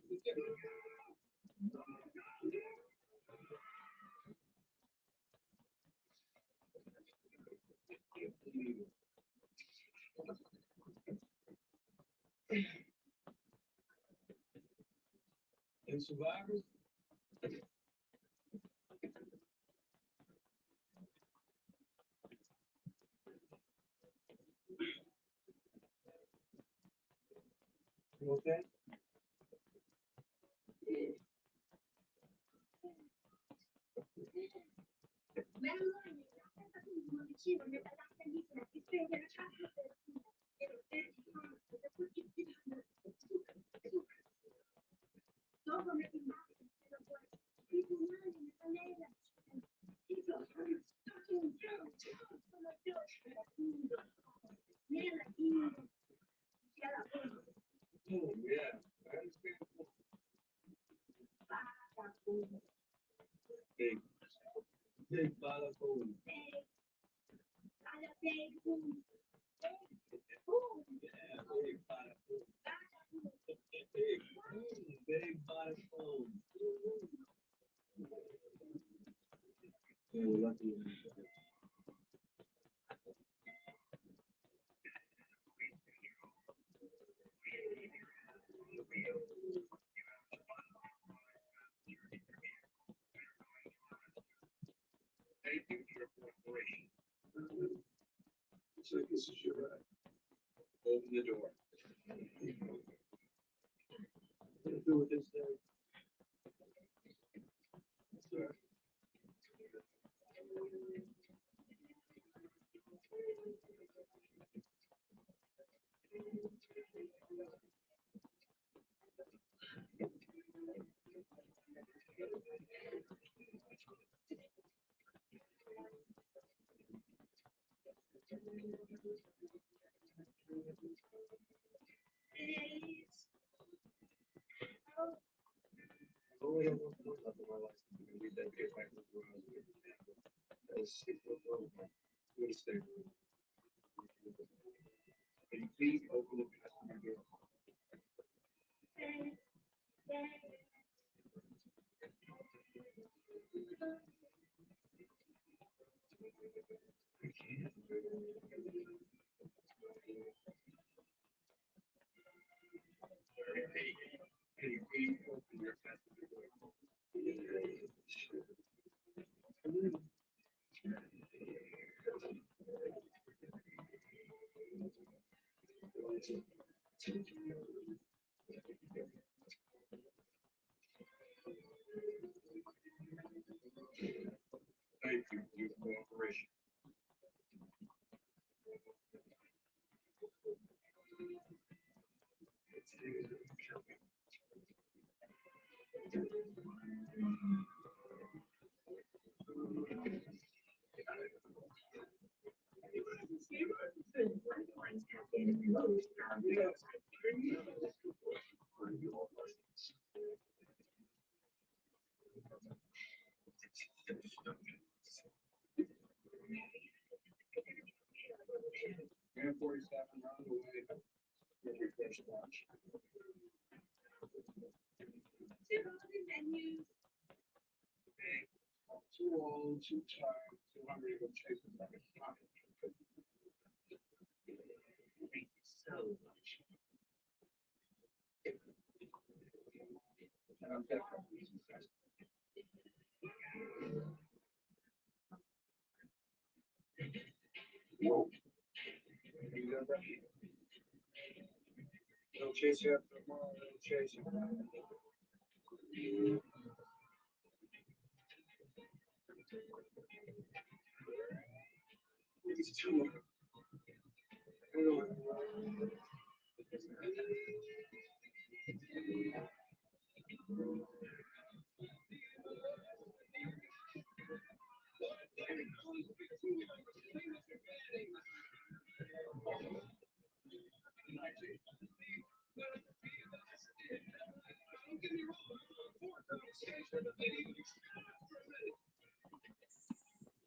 And survivors? You okay? Oh, yeah. I understand. Big. Big bala cold. iPhone. Yeah, lucky. Thank you for your cooperation. So this is your right. Open the door. Do what they say. Sir. Only have one point left of my license. I'm gonna read that case back to the world. That's it. Go to state. Can you please open the passenger door? Can you please open your passenger door? Thank you for your cooperation. And 47 round away. With your first launch. Too old, too tired, too hungry to chase the second time. Thank you so much. And I'm definitely successful. Whoa. You got that? They'll chase you after tomorrow, they'll chase you. It's too long.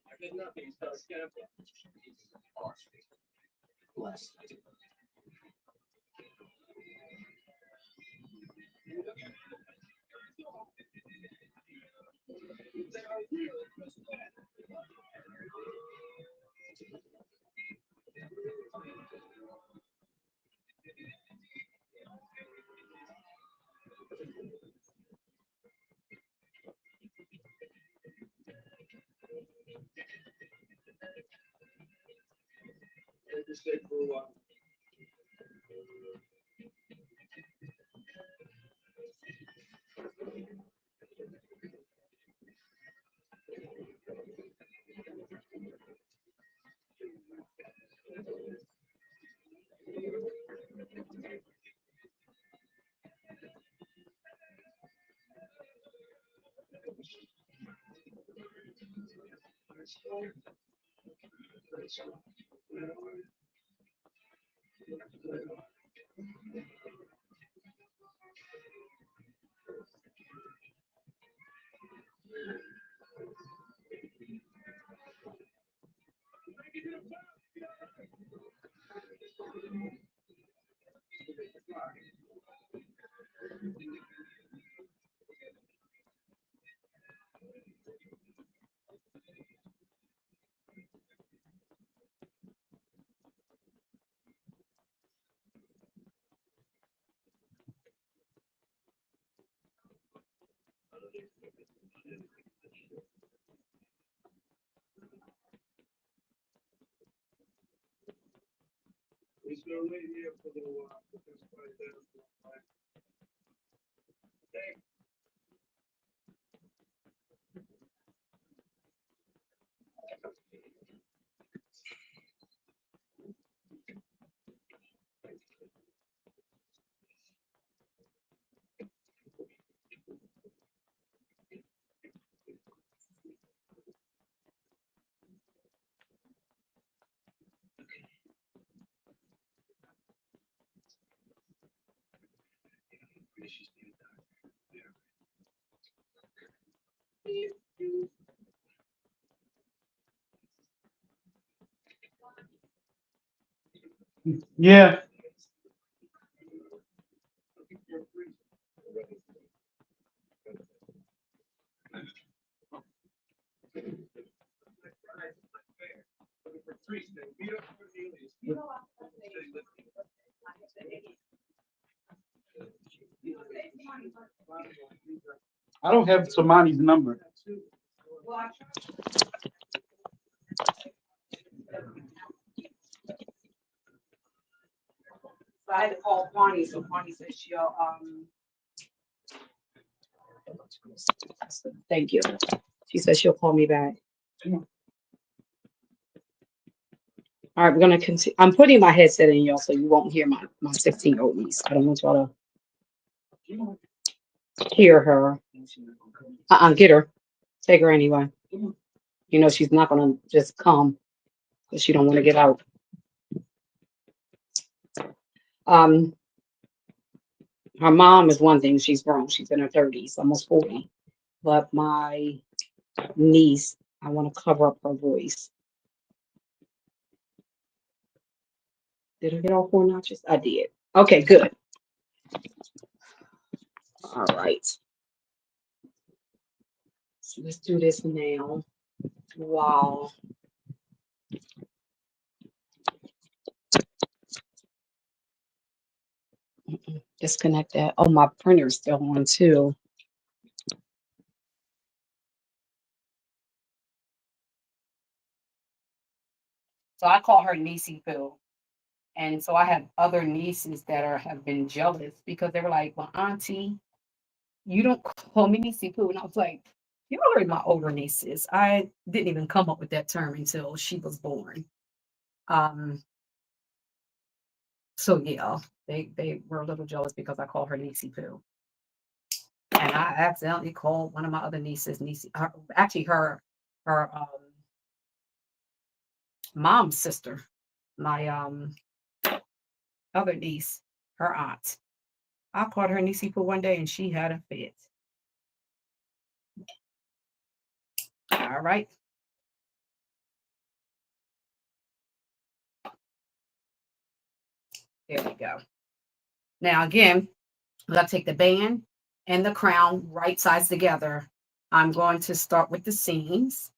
I did nothing, so scam. Bless. Just stay for a while. gonna wait here for a little while. Because right there, okay. Yeah. I don't have Somani's number. Well, I So I had to call Kwani, so Kwani said she'll, thank you. She said she'll call me back. All right, we're gonna continue. I'm putting my headset in, y'all, so you won't hear my 16-year-old niece. I don't want y'all to hear her. Get her. Take her anyway. You know she's not gonna just come because she don't want to get out. Her mom is one thing. She's grown. She's in her 30s, almost 40. But my niece, I want to cover up her voice. Did I get all 4 notches? I did. Okay, good. All right. So let's do this now. Wow. Disconnect that. Oh, my printer's still on too. So I call her Niecey Poo. And so I have other nieces that have been jealous because they were like, well, Auntie, you don't call me Niecey Poo. And I was like, you are my older nieces. I didn't even come up with that term until she was born. So yeah, they were a little jealous because I call her Niecey Poo. And I accidentally called one of my other nieces, actually her mom's sister, my other niece, her aunt. I called her Niecey Poo one day and she had a fit. All right. There we go. Now again, I'm gonna take the band and the crown right sides together. I'm going to start with the seams.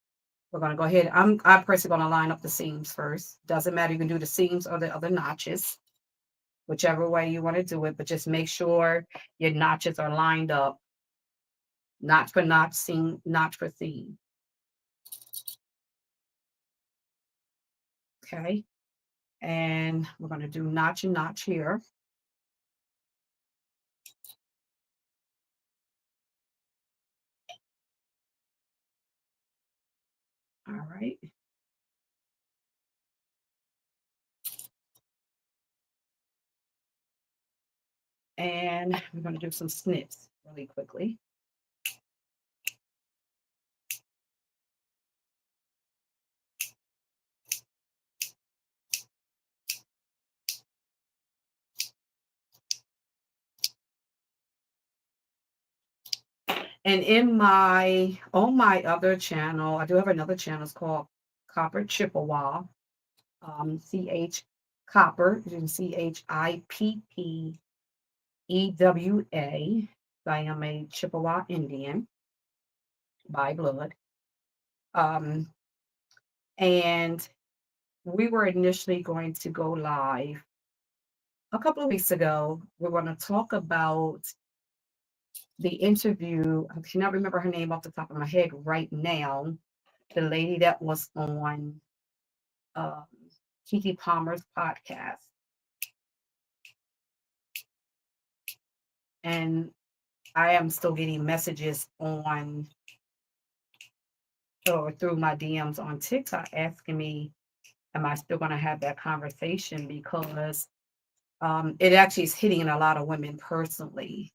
We're gonna go ahead. I'm personally gonna line up the seams first. Doesn't matter, you can do the seams or the other notches, whichever way you want to do it, but just make sure your notches are lined up. Notch for notch, seam, notch for seam. Okay. And we're gonna do notch and notch here. All right. And we're going to do some snips really quickly. And on my other channel, I do have another channel. It's called Copper Chippewa. CH Copper, CHIPPEWA. I am a Chippewa Indian by blood. And we were initially going to go live a couple of weeks ago. We're going to talk about the interview. I cannot remember her name off the top of my head right now. The lady that was on Keke Palmer's podcast. and I am still getting messages on or through my DMs on TikTok asking me, am I still going to have that conversation? Because it actually is hitting a lot of women personally.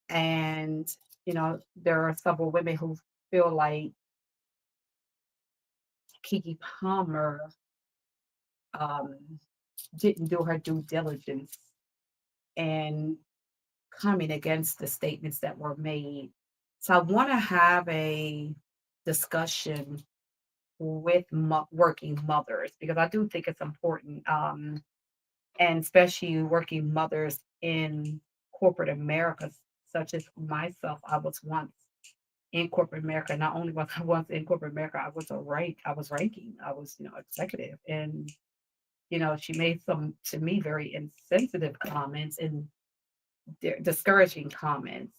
And, there are several women who feel like Kiki Palmer um, didn't do her due diligence and coming against the statements that were made. So I want to have a discussion with working mothers because I do think it's important, and especially working mothers in corporate America, such as myself. I was once in corporate America. Not only was I once in corporate America, I was I was ranking. I was, executive, and she made some to me very insensitive comments and discouraging comments,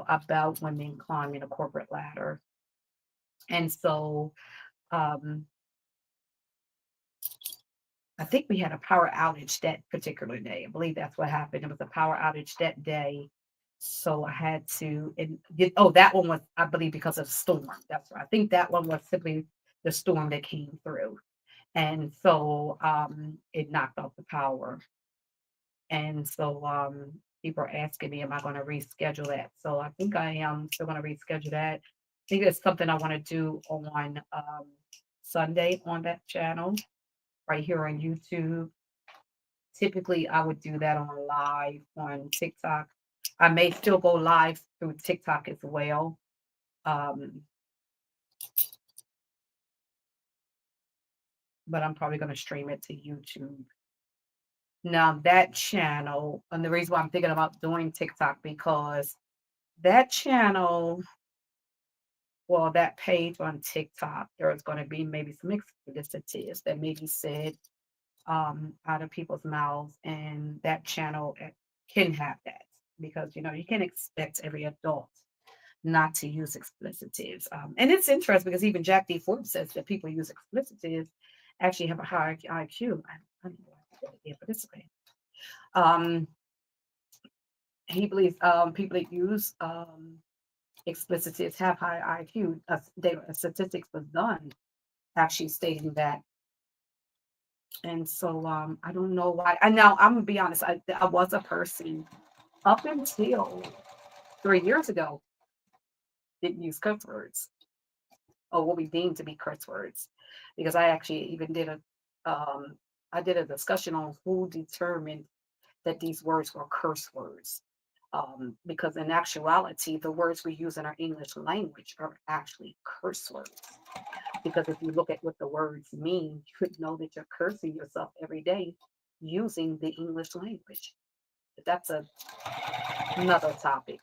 about women climbing a corporate ladder. And so um, I think we had a power outage that particular day. I believe that's what happened. It was a power outage that day. So I had to that one was, I believe, because of the storm. That's right. I think that one was simply the storm that came through. And so it knocked off the power. And so people are asking me, am I going to reschedule that? So I think I am still going to reschedule that. I think it's something I want to do on Sunday on that channel right here on YouTube. Typically, I would do that on live on TikTok. I may still go live through TikTok as well. But I'm probably going to stream it to YouTube. Now, that channel, and the reason why I'm thinking about doing TikTok, because that channel, well, that page on TikTok, there's going to be maybe some expletives that may be said out of people's mouths, and that channel can have that because you can expect every adult not to use explicitives. And it's interesting because even Jack D. Forbes says that people use explicitives actually have a higher IQ. I don't know why I said it, but it's okay. He believes people that use explicitives have high IQ. Statistics was done actually stating that. And so I don't know why. And now I'm gonna be honest. I was a person up until 3 years ago didn't use curse words or what we deem to be curse words, because I actually even did a discussion on who determined that these words were curse words. Because in actuality, the words we use in our English language are actually curse words. Because if you look at what the words mean, you would know that you're cursing yourself every day using the English language. But that's another topic,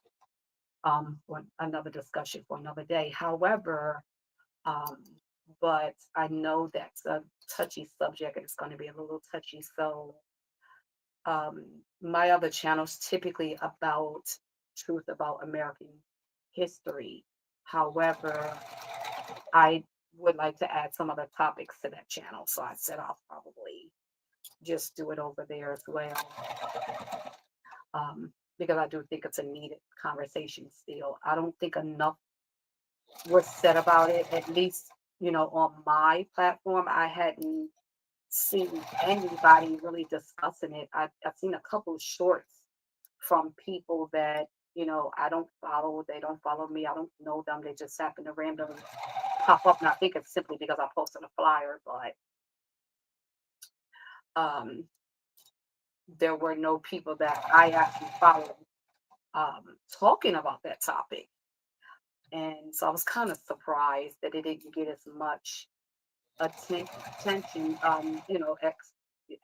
for another discussion for another day. However, but I know that's a touchy subject and it's going to be a little touchy. So my other channels typically about truth about American history. However, I would like to add some other topics to that channel. So I said I'll probably just do it over there as well. Because I do think it's a needed conversation still. I don't think enough was said about it, at least, on my platform. I hadn't seen anybody really discussing it. I've seen a couple of shorts from people that, I don't follow. They don't follow me. I don't know them. They just happen to randomly pop up. And I think it's simply because I posted a flyer, but there were no people that I actually followed talking about that topic. And so I was kind of surprised that it didn't get as much attention.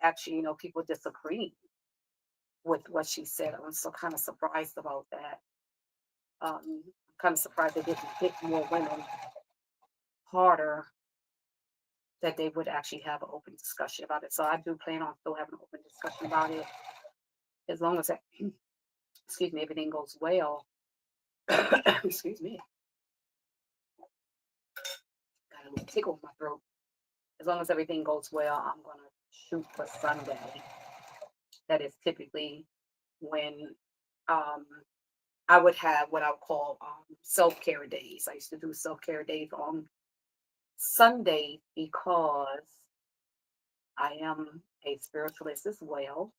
Actually, people disagree with what she said. I was so kind of surprised about that. Kind of surprised they didn't hit more women harder, that they would actually have an open discussion about it. So I do plan on still having an open discussion about it, as long as excuse me, everything goes well. Excuse me. Got a little tickle in my throat. As long as everything goes well, I'm going to shoot for Sunday. That is typically when I would have what I would call self-care days. I used to do self-care days on Sunday because I am a spiritualist as well,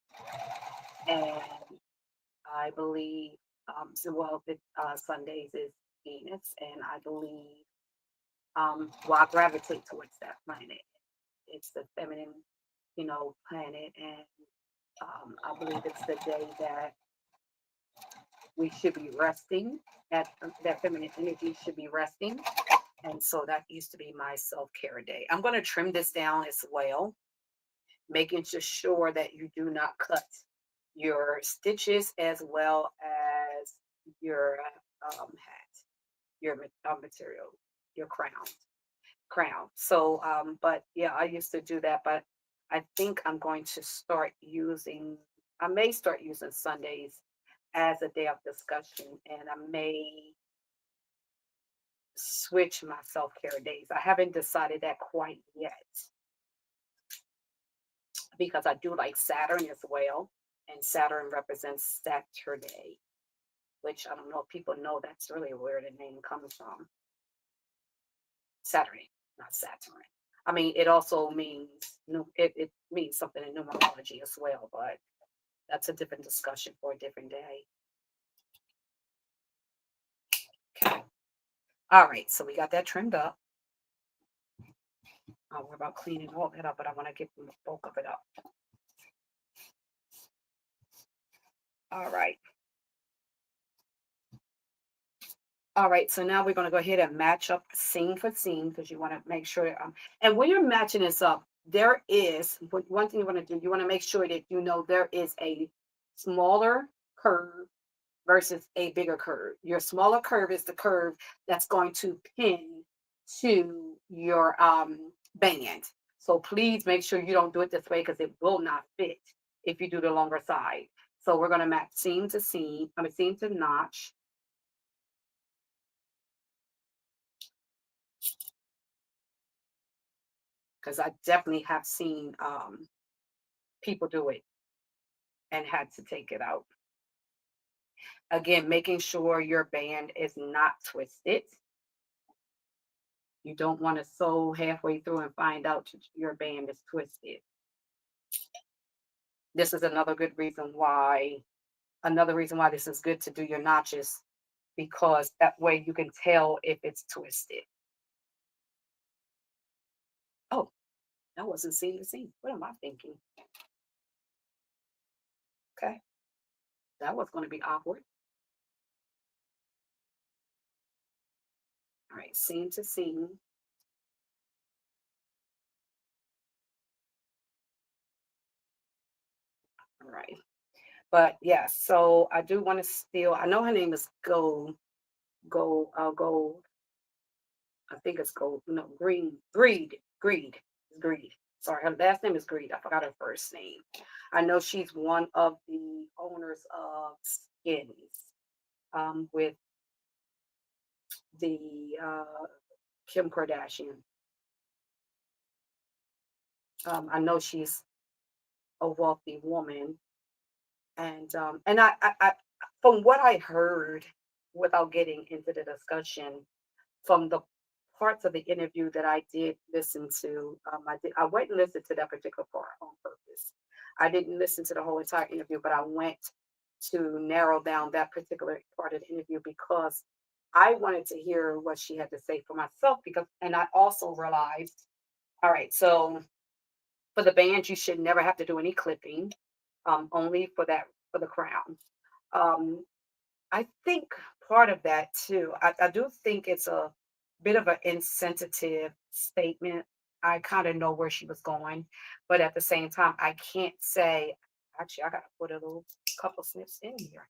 and I believe Sundays is Venus, and I believe well, I gravitate towards that planet. It's the feminine, planet, and I believe it's the day that we should be resting. That feminine energy should be resting, and so that used to be my self care day. I'm going to trim this down as well, making sure that you do not cut your stitches as well as your hat, your material, your crown. So, but yeah, I used to do that, but I think I'm going to I may start using Sundays as a day of discussion, and I may switch my self care days. I haven't decided that quite yet because I do like Saturn as well, and Saturn represents Saturday, which I don't know if people know that's really where the name comes from. Saturday, not Saturn. I mean, it also means it means something in numerology as well, but that's a different discussion for a different day. Okay. All right, so we got that trimmed up. I'll worry about cleaning all that up, but I want to get the bulk of it up. All right. All right, so now we're going to go ahead and match up seam for seam because you want to make sure that, and when you're matching this up, there is one thing you want to do. You want to make sure that there is a smaller curve versus a bigger curve. Your smaller curve is the curve that's going to pin to your band. So please make sure you don't do it this way because it will not fit if you do the longer side. So we're going to match seam to seam, seam to notch. Because I definitely have seen people do it and had to take it out. Again, making sure your band is not twisted. You don't want to sew halfway through and find out your band is twisted. This is another reason why this is good to do your notches, because that way you can tell if it's twisted. Oh, that wasn't seam to seam. What am I thinking? Okay. That was going to be awkward. All right, seam to seam. All right. But yeah, so I do want to steal. I know her name is Gold. I think it's Gold. No, Greed. It's Greed. Sorry, her last name is Greed. I forgot her first name. I know she's one of the owners of Skins, with the Kim Kardashian. I know she's a wealthy woman, and I from what I heard, without getting into the discussion, from the parts of the interview that I did listen to, I went and listened to that particular part on purpose. I didn't listen to the whole entire interview, but I went to narrow down that particular part of the interview because I wanted to hear what she had to say for myself. And I also realized, all right, so for the band, you should never have to do any clipping, only for the crown. Um, I think part of that too, I do think it's a bit of an insensitive statement. I kind of know where she was going, but at the same time, I can't say, actually, I got to put a little couple snips in here.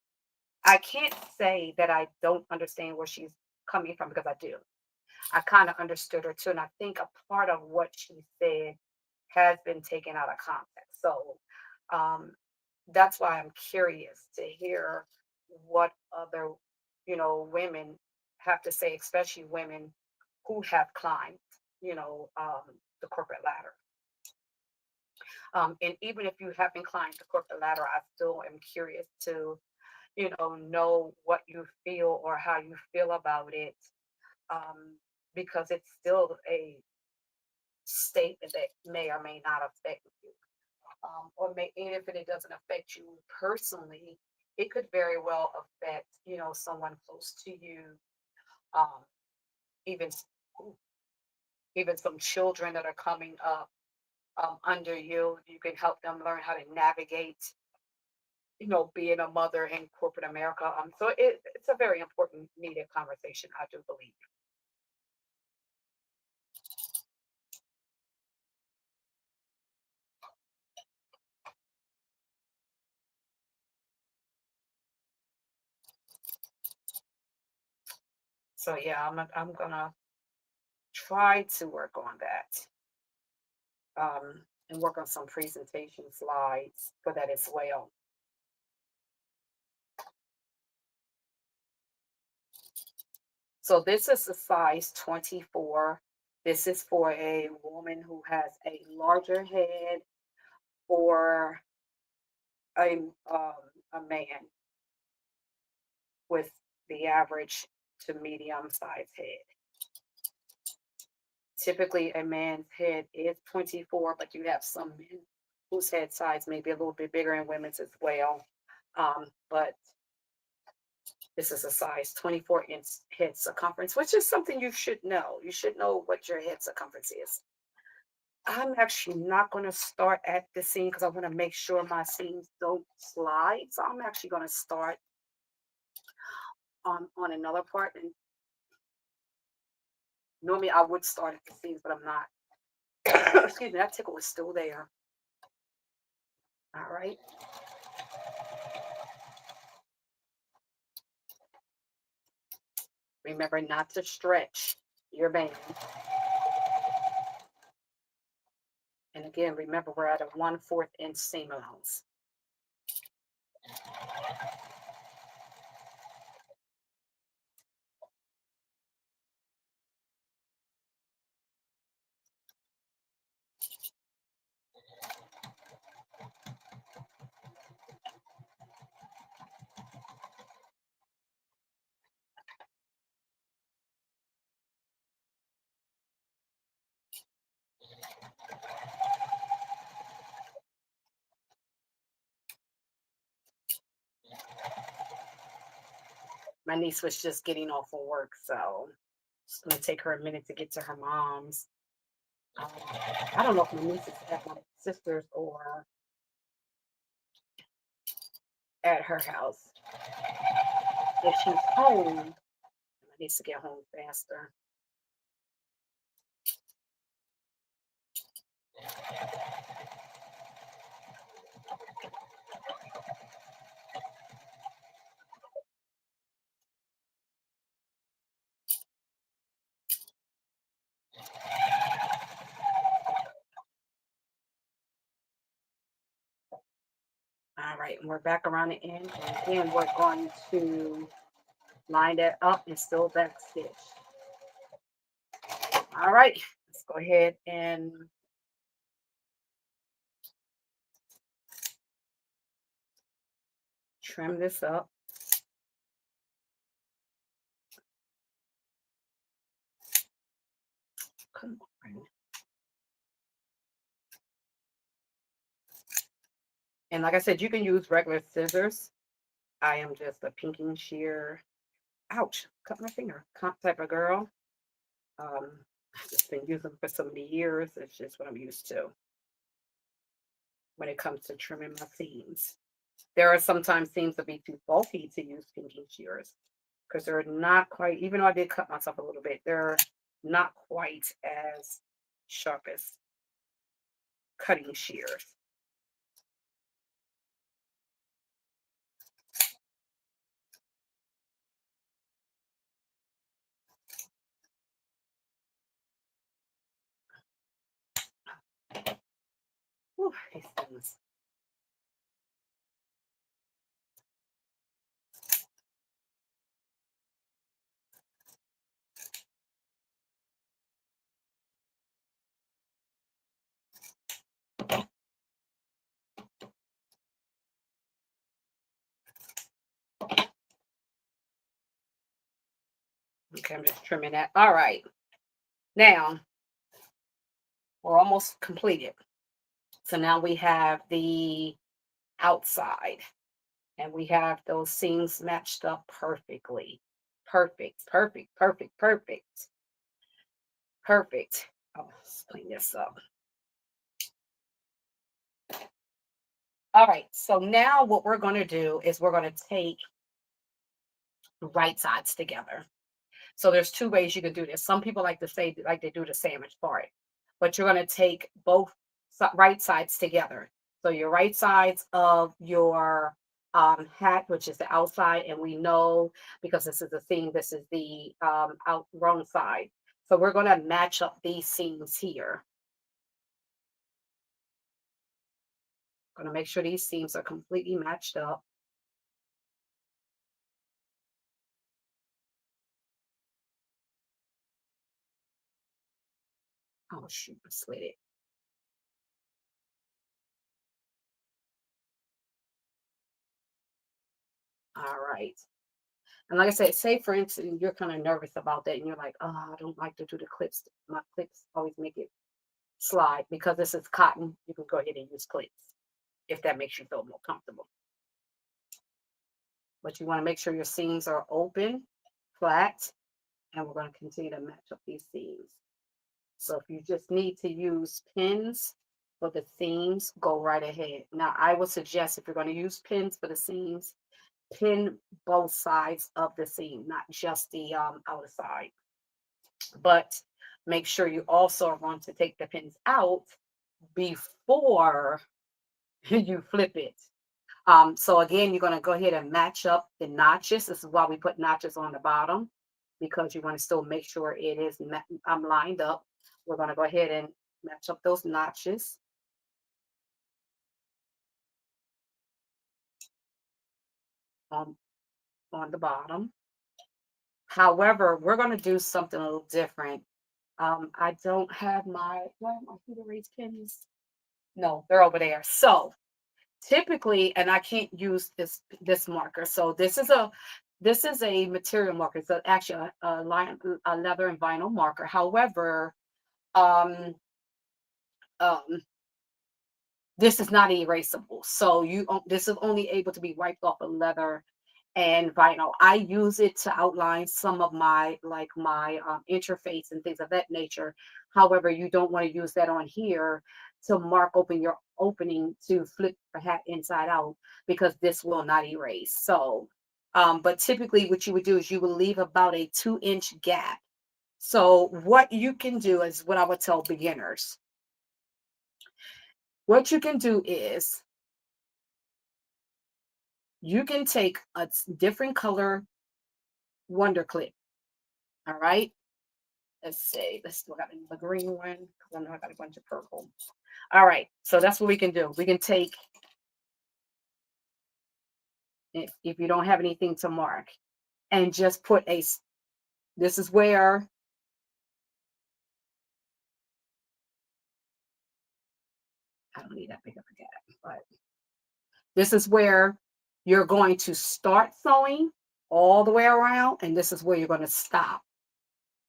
I can't say that I don't understand where she's coming from because I do. I kind of understood her too. And I think a part of what she said has been taken out of context. So um, that's why I'm curious to hear what other, women have to say, especially women who have climbed, the corporate ladder. And even if you haven't climbed the corporate ladder, I still am curious to know what you feel or how you feel about it, um, because it's still a statement that may or may not affect you. Even if it doesn't affect you personally, it could very well affect, someone close to you, um, even even some children that are coming up under you. You can help them learn how to navigate, being a mother in corporate America. So it's a very important, needed conversation, I do believe. So yeah, I'm gonna try to work on that, and work on some presentation slides for that as well. So this is a size 24. This is for a woman who has a larger head or a a man with the average to medium size head. Typically, a man's head is 24, but you have some men whose head size may be a little bit bigger in women's as well. But this is a size 24-inch head circumference, which is something you should know. You should know what your head circumference is. I'm actually not going to start at the seam because I want to make sure my seams don't slide. So I'm actually going to start on another part. And normally I would start at the seams, but I'm not. Excuse me, that tickle is still there. All right. Remember not to stretch your band. And again, remember we're at a 1/4 inch seam allowance. My niece was just getting off of work, so it's gonna take her a minute to get to her mom's. Um, I don't know if my niece is at my sister's or at her house. If she's home, I needs to get home faster. All right, and we're back around the end. And again, we're going to line that up and still back stitch. All right, let's go ahead and trim this up. Come on. And like I said, you can use regular scissors. I am just a pinking shear. Ouch, cut my finger. Type of girl. I've just been using them for so many years. It's just what I'm used to when it comes to trimming my seams. There are sometimes seams that be too bulky to use pinking shears because they're not quite, even though I did cut myself a little bit, they're not quite as sharp as cutting shears. Whew, these things. Okay, I'm just trimming that. All right. Now, we're almost completed. So now we have the outside and we have those seams matched up perfectly. Perfect, perfect, perfect, perfect, perfect. Oh, let's clean this up. All right, so now what we're going to do is we're going to take the right sides together. So there's two ways you can do this. Some people like to say like they do the sandwich part, but you're going to take both right sides together. So your right sides of your hat, which is the outside, and we know because this is the seam, this is the out wrong side. So we're going to match up these seams here. Going to make sure these seams are completely matched up. Oh shoot, I slid it. All right. And like I said, say for instance, you're kind of nervous about that and you're like, oh, I don't like to do the clips. My clips always make it slide. Because this is cotton, you can go ahead and use clips if that makes you feel more comfortable. But you want to make sure your seams are open, flat, and we're going to continue to match up these seams. So if you just need to use pins for the seams, go right ahead. Now, I would suggest if you're going to use pins for the seams, pin both sides of the seam, not just the outer side. But make sure you also are going to take the pins out before you flip it. So again, you're going to go ahead and match up the notches. This is why we put notches on the bottom, because you want to still make sure it is lined up. We're going to go ahead and match up those notches. On the bottom. However, we're going to do something a little different. I don't have my heat erase pins. No, they're over there. So typically, and I can't use this marker. So this is a material marker. So actually a leather and vinyl marker. However, this is not erasable. So this is only able to be wiped off of leather and vinyl. I use it to outline some of my interface and things of that nature. However, you don't want to use that on here to mark open your opening to flip the hat inside out, because this will not erase. So, but typically what you would do is you would leave about a 2-inch gap. So what you can do is what I would tell beginners. What you can do is you can take a different color Wonder Clip. All right. Let's see. Let's look at the green one because I know I got a bunch of purple. All right. So that's what we can do. We can take, if you don't have anything to mark, and just put this is where I don't need that big of a gap, but this is where you're going to start sewing all the way around, and this is where you're going to stop,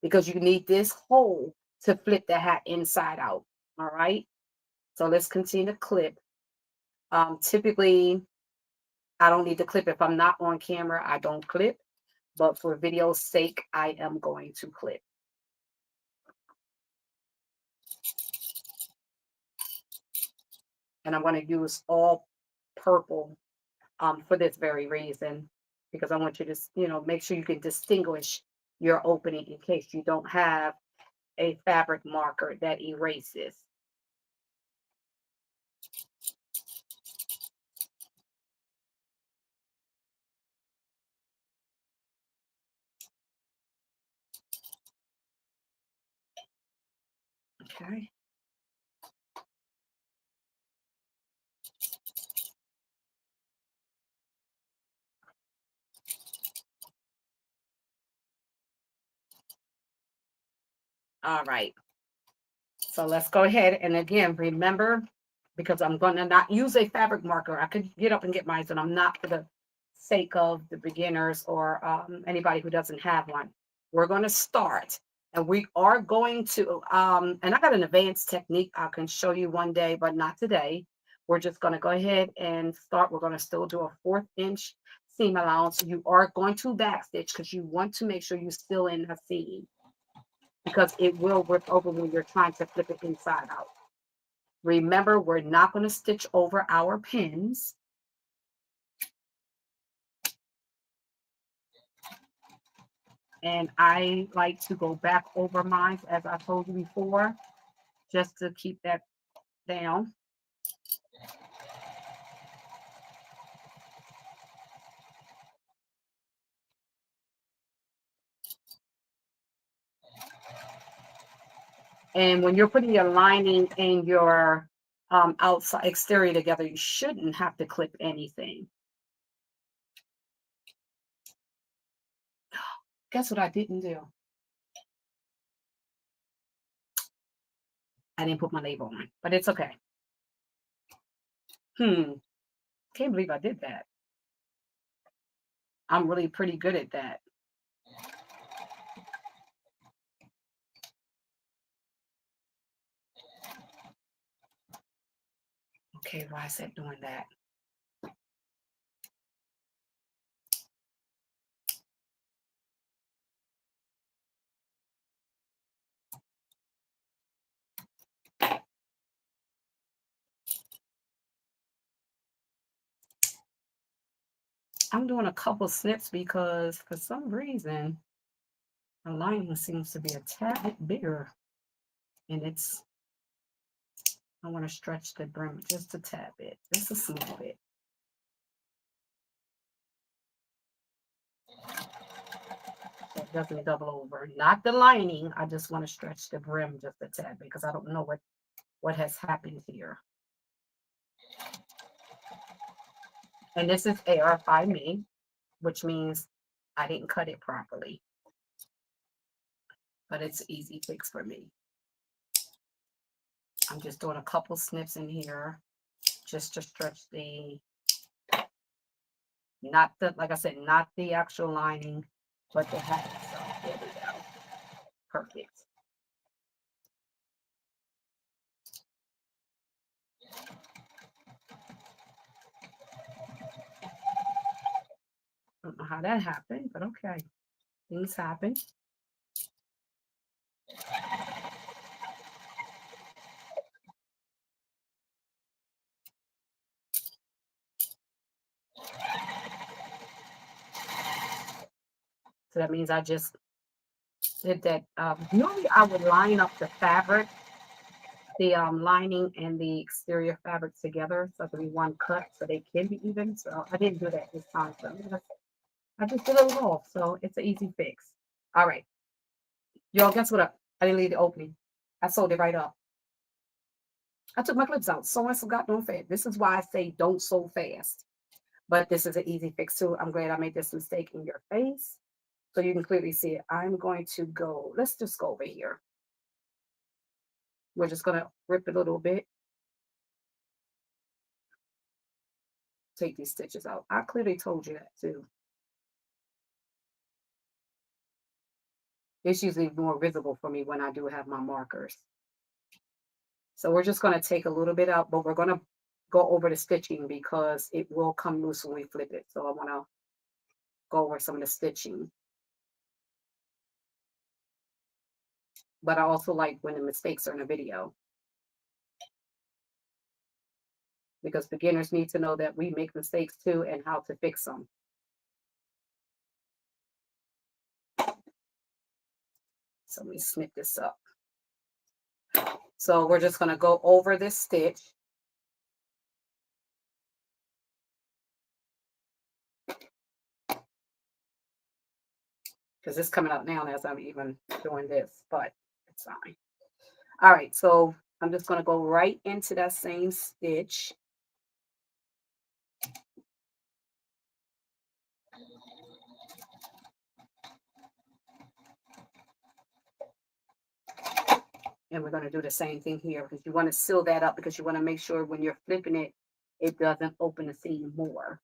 because you need this hole to flip the hat inside out. All right. So let's continue to clip. Typically, I don't need to clip. If I'm not on camera, I don't clip. But for video's sake, I am going to clip. And I'm going to use all purple for this very reason, because I want you to, make sure you can distinguish your opening in case you don't have a fabric marker that erases. Okay. All right. So let's go ahead. And again, remember, because I'm going to not use a fabric marker. I could get up and get mine, and I'm not, for the sake of the beginners or anybody who doesn't have one. we're going to start. And we are going to, and I got an advanced technique I can show you one day, but not today. We're just going to go ahead and start. We're going to still do a 1/4 inch seam allowance. You are going to backstitch because you want to make sure you're still in the seam, because it will rip over when you're trying to flip it inside out. Remember, we're not going to stitch over our pins. And I like to go back over mine, as I told you before, just to keep that down. And when you're putting your lining and your outside exterior together, you shouldn't have to clip anything. Guess what I didn't do? I didn't put my label on, but it's okay. Can't believe I did that. I'm really pretty good at that. Okay, why is it doing that? I'm doing a couple snips because for some reason the lining seems to be a tad bit bigger, and it's, I want to stretch the brim just a tad bit, just a small bit. So it doesn't double over. Not the lining. I just want to stretch the brim just a tad bit because I don't know what has happened here. And this is AR by me, which means I didn't cut it properly. But it's an easy fix for me. I'm just doing a couple snips in here just to stretch the, not the, like I said, not the actual lining, but the hat itself. There we go. Perfect. I don't know how that happened, but okay. Things happen. So that means I just did that. Normally I would line up the fabric, the lining and the exterior fabric together so it can be one cut so they can be even. So I didn't do that this time. So I just did a little off. So it's an easy fix. All right. Y'all, guess what? I didn't leave the opening. I sewed it right up. I took my clips out. So I forgot, don't fast. This is why I say don't sew fast. But this is an easy fix too. I'm glad I made this mistake in your face, so you can clearly see it. I'm going to go, let's just go over here. We're just going to rip it a little bit. Take these stitches out. I clearly told you that too. It's usually more visible for me when I do have my markers. So we're just going to take a little bit out, but we're going to go over the stitching because it will come loose when we flip it. So I want to go over some of the stitching. But I also like when the mistakes are in a video, because beginners need to know that we make mistakes too and how to fix them. So let me snip this up. So we're just going to go over this stitch. Because it's coming out now as I'm even doing this, but it's fine. All right, so I'm just going to go right into that same stitch. And we're going to do the same thing here because you want to seal that up because you want to make sure when you're flipping it, it doesn't open the seam more.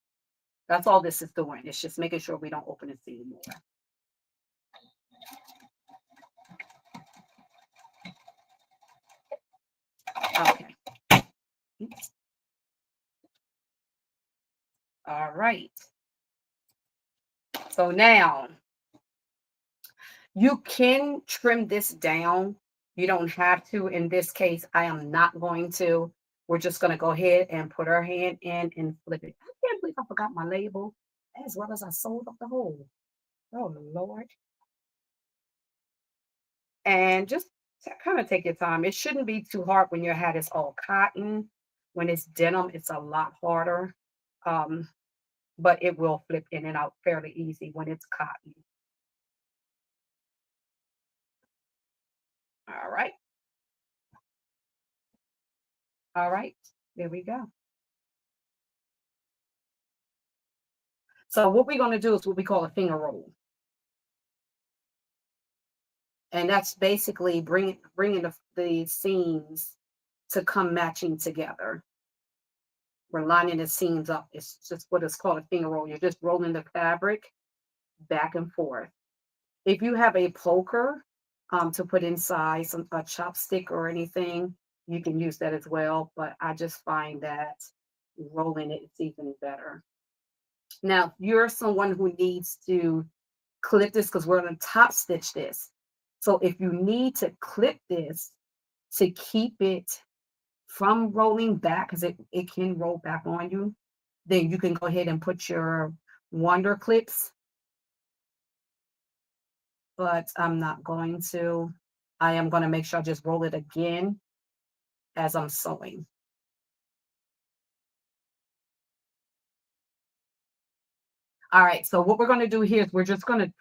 That's all this is doing. It's just making sure we don't open the seam more. Okay. Oops. All right. So now you can trim this down. You don't have to. In this case, I am not going to. We're just going to go ahead and put our hand in and flip it. I can't believe I forgot my label as well as I sewed up the hole. Oh, Lord. And just kind of take your time. It shouldn't be too hard when your hat is all cotton. When it's denim, it's a lot harder. Um, but it will flip in and out fairly easy when it's cotton. All right. All right. There we go. So what we're going to do is what we call a finger roll. And that's basically bringing the seams to come matching together. We're lining the seams up. It's just what is called a finger roll. You're just rolling the fabric back and forth. If you have a poker to put inside a chopstick or anything, you can use that as well. But I just find that rolling it is even better. Now, if you're someone who needs to clip this, because we're going to top stitch this. So if you need to clip this to keep it from rolling back, because it can roll back on you, then you can go ahead and put your wonder clips. But I'm not going to. I am going to make sure I just roll it again as I'm sewing. All right, so what we're going to do here is we're going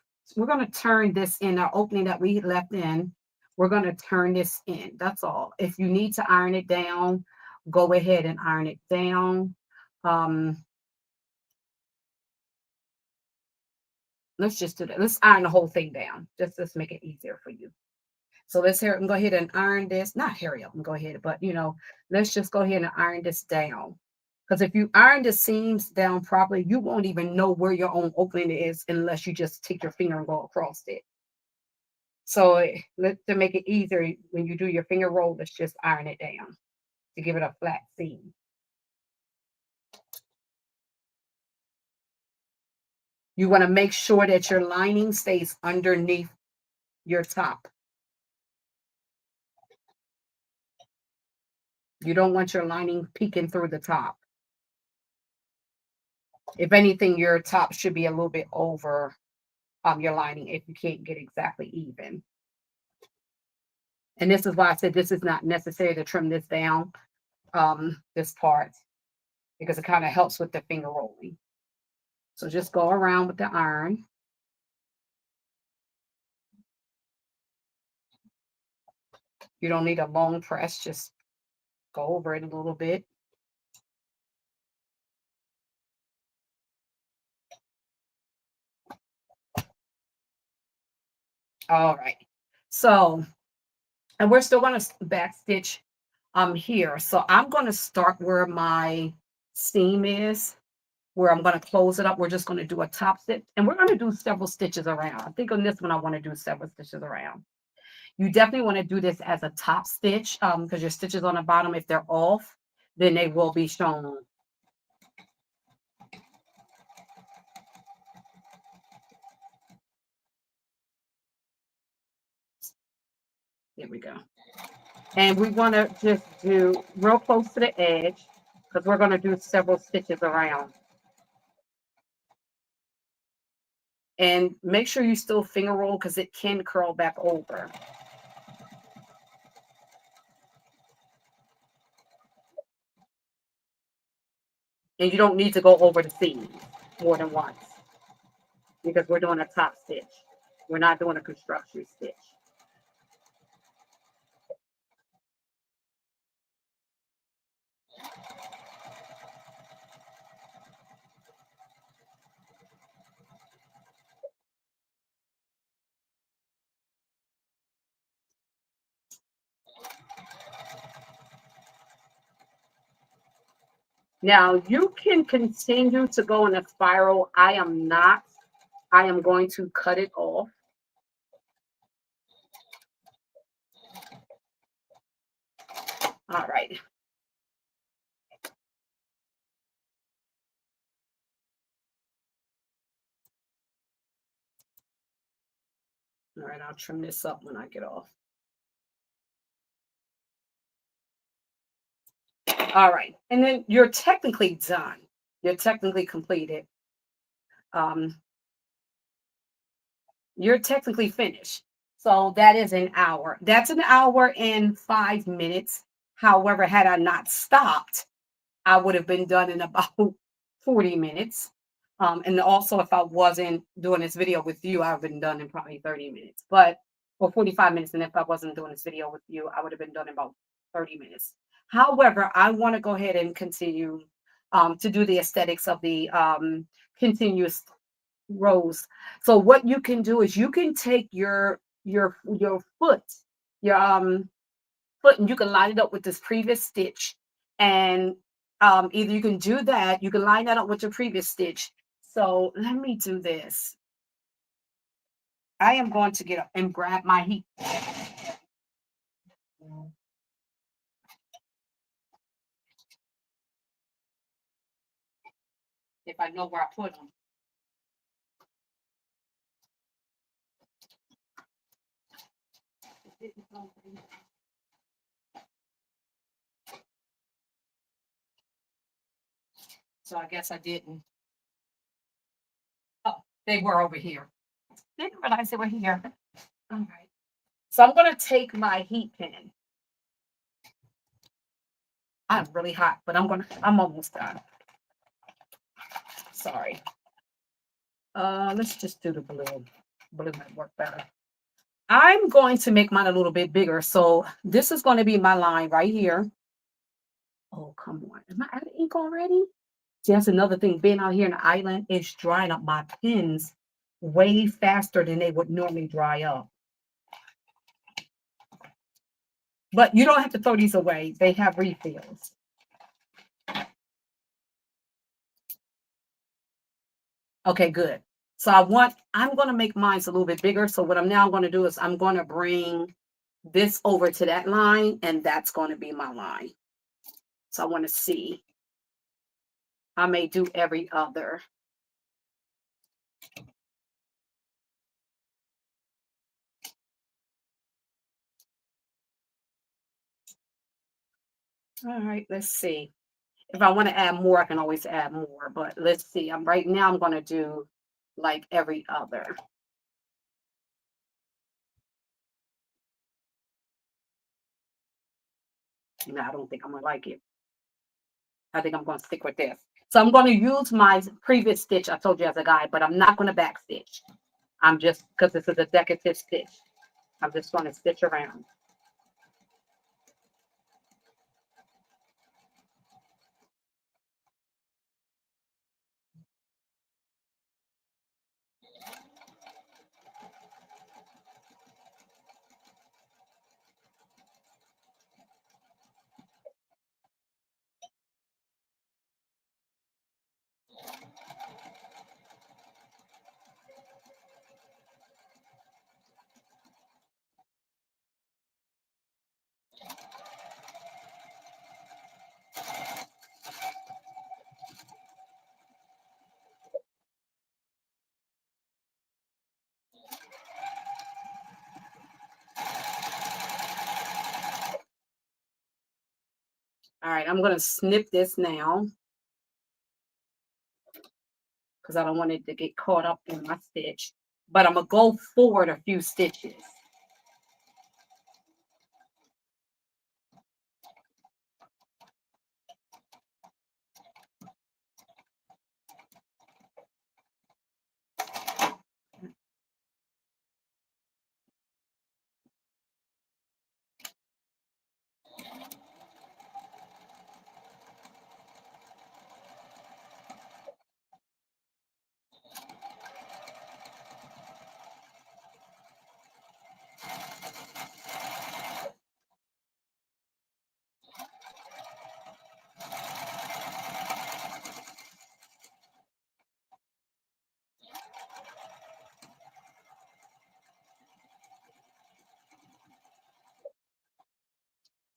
to turn this in our opening that we left in. We're going to turn this in. That's all. If you need to iron it down, go ahead and iron it down. Let's just do that. Let's iron the whole thing down. Just make it easier for you. So let's go ahead and iron this. Not hurry up and go ahead, but let's just go ahead and iron this down. Because if you iron the seams down properly, you won't even know where your own opening is unless you just take your finger and go across it. So to make it easier, when you do your finger roll, let's just iron it down to give it a flat seam. You want to make sure that your lining stays underneath your top. You don't want your lining peeking through the top. If anything, your top should be a little bit over your lining if you can't get exactly even. And this is why I said this is not necessary to trim this down, this part, because it kind of helps with the finger rolling. So just go around with the iron. You don't need a long press, just go over it a little bit. All right. So, and we're still going to back stitch here. So I'm going to start where my seam is, where I'm going to close it up. We're just going to do a top stitch, and we're going to do several stitches around. I think on this one, I want to do several stitches around. You definitely want to do this as a top stitch because your stitches on the bottom, if they're off, then they will be shown. There we go. And we want to just do real close to the edge because we're going to do several stitches around. And make sure you still finger roll because it can curl back over. And you don't need to go over the seam more than once because we're doing a top stitch. We're not doing a construction stitch. Now you can continue to go in a spiral. I am not. I am going to cut it off. All right. All right, I'll trim this up when I get off. All right, and then you're technically done. You're technically completed. Um, you're technically finished. So that is an hour. That's an hour and 5 minutes. However, had I not stopped, I would have been done in about 40 minutes. And also, if I wasn't doing this video with you, I've been done in probably 30 minutes, but or 45 minutes. And if I wasn't doing this video with you, I would have been done in about 30 minutes. However, I want to go ahead and continue to do the aesthetics of the continuous rows. So what you can do is you can take your foot, your foot, and you can line it up with this previous stitch. And either you can do that, you can line that up with your previous stitch. So let me do this. I am going to get up and grab my heat. If I know where I put them. So I guess I didn't. Oh, they were over here. Didn't realize they were here. All right. So I'm going to take my heat pin. I'm really hot, but I'm almost done. Sorry. Let's just do the blue. Blue might work better. I'm going to make mine a little bit bigger. So this is going to be my line right here. Oh, come on. Am I out of ink already? See, that's another thing. Being out here in the island is drying up my pins way faster than they would normally dry up. But you don't have to throw these away. They have refills. Okay, good. So I'm going to make mine a little bit bigger. So what I'm now going to do is I'm going to bring this over to that line, and that's going to be my line. So I want to see. I may do every other. All right, let's see. If I want to add more, I can always add more, but let's see. Right now I'm going to do like every other. No, I don't think I'm going to like it. I think I'm going to stick with this. So I'm going to use my previous stitch I told you as a guide, but I'm not going to back stitch. I'm just, because this is a decorative stitch, I'm just going to stitch around. All right, I'm going to snip this now because I don't want it to get caught up in my stitch, but I'm going to go forward a few stitches.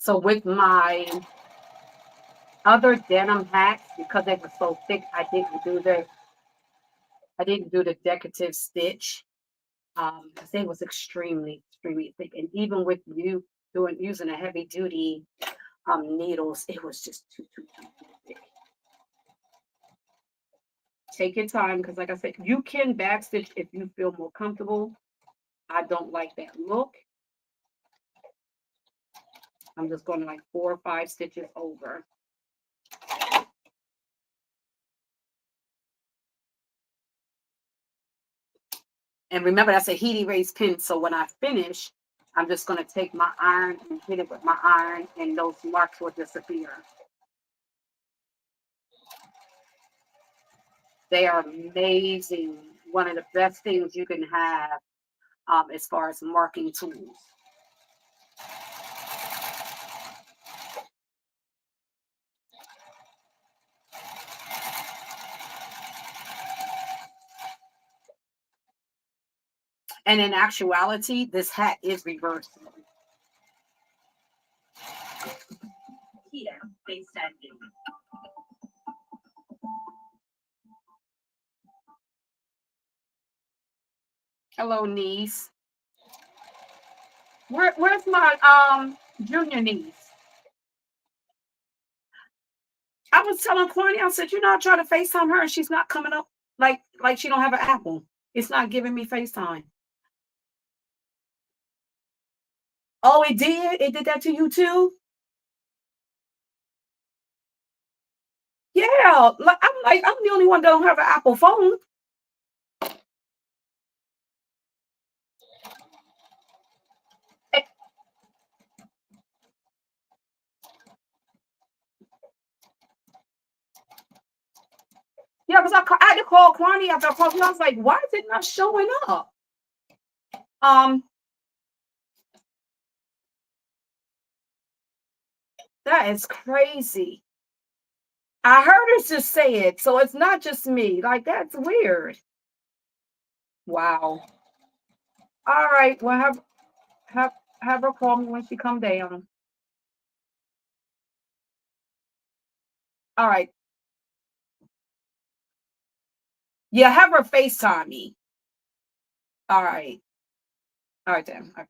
So with my other denim hats, because they were so thick, I didn't do the decorative stitch. Because they was extremely, extremely thick. And even with you using a heavy duty needles, it was just too thick. Take your time, because like I said, you can backstitch if you feel more comfortable. I don't like that look. I'm just going like 4 or 5 stitches over. And remember, that's a heat erase pin. So when I finish, I'm just going to take my iron and hit it with my iron, and those marks will disappear. They are amazing. One of the best things you can have as far as marking tools. And in actuality, this hat is reversible. Here, they said you. Hello, niece. Where's my junior niece? I was telling Corny, I said, I try to FaceTime her and she's not coming up like she don't have an Apple. It's not giving me FaceTime. Oh, it did? It did that to you too? Yeah. I'm the only one that don't have an Apple phone. Yeah, because I had to call Kwani after I called you. I was like, why is it not showing up? That is crazy. I heard her just say it, so it's not just me. Like, that's weird. Wow. All right. Well, have her call me when she come down. All right. Yeah, have her FaceTime me. All right. All right, then. Okay.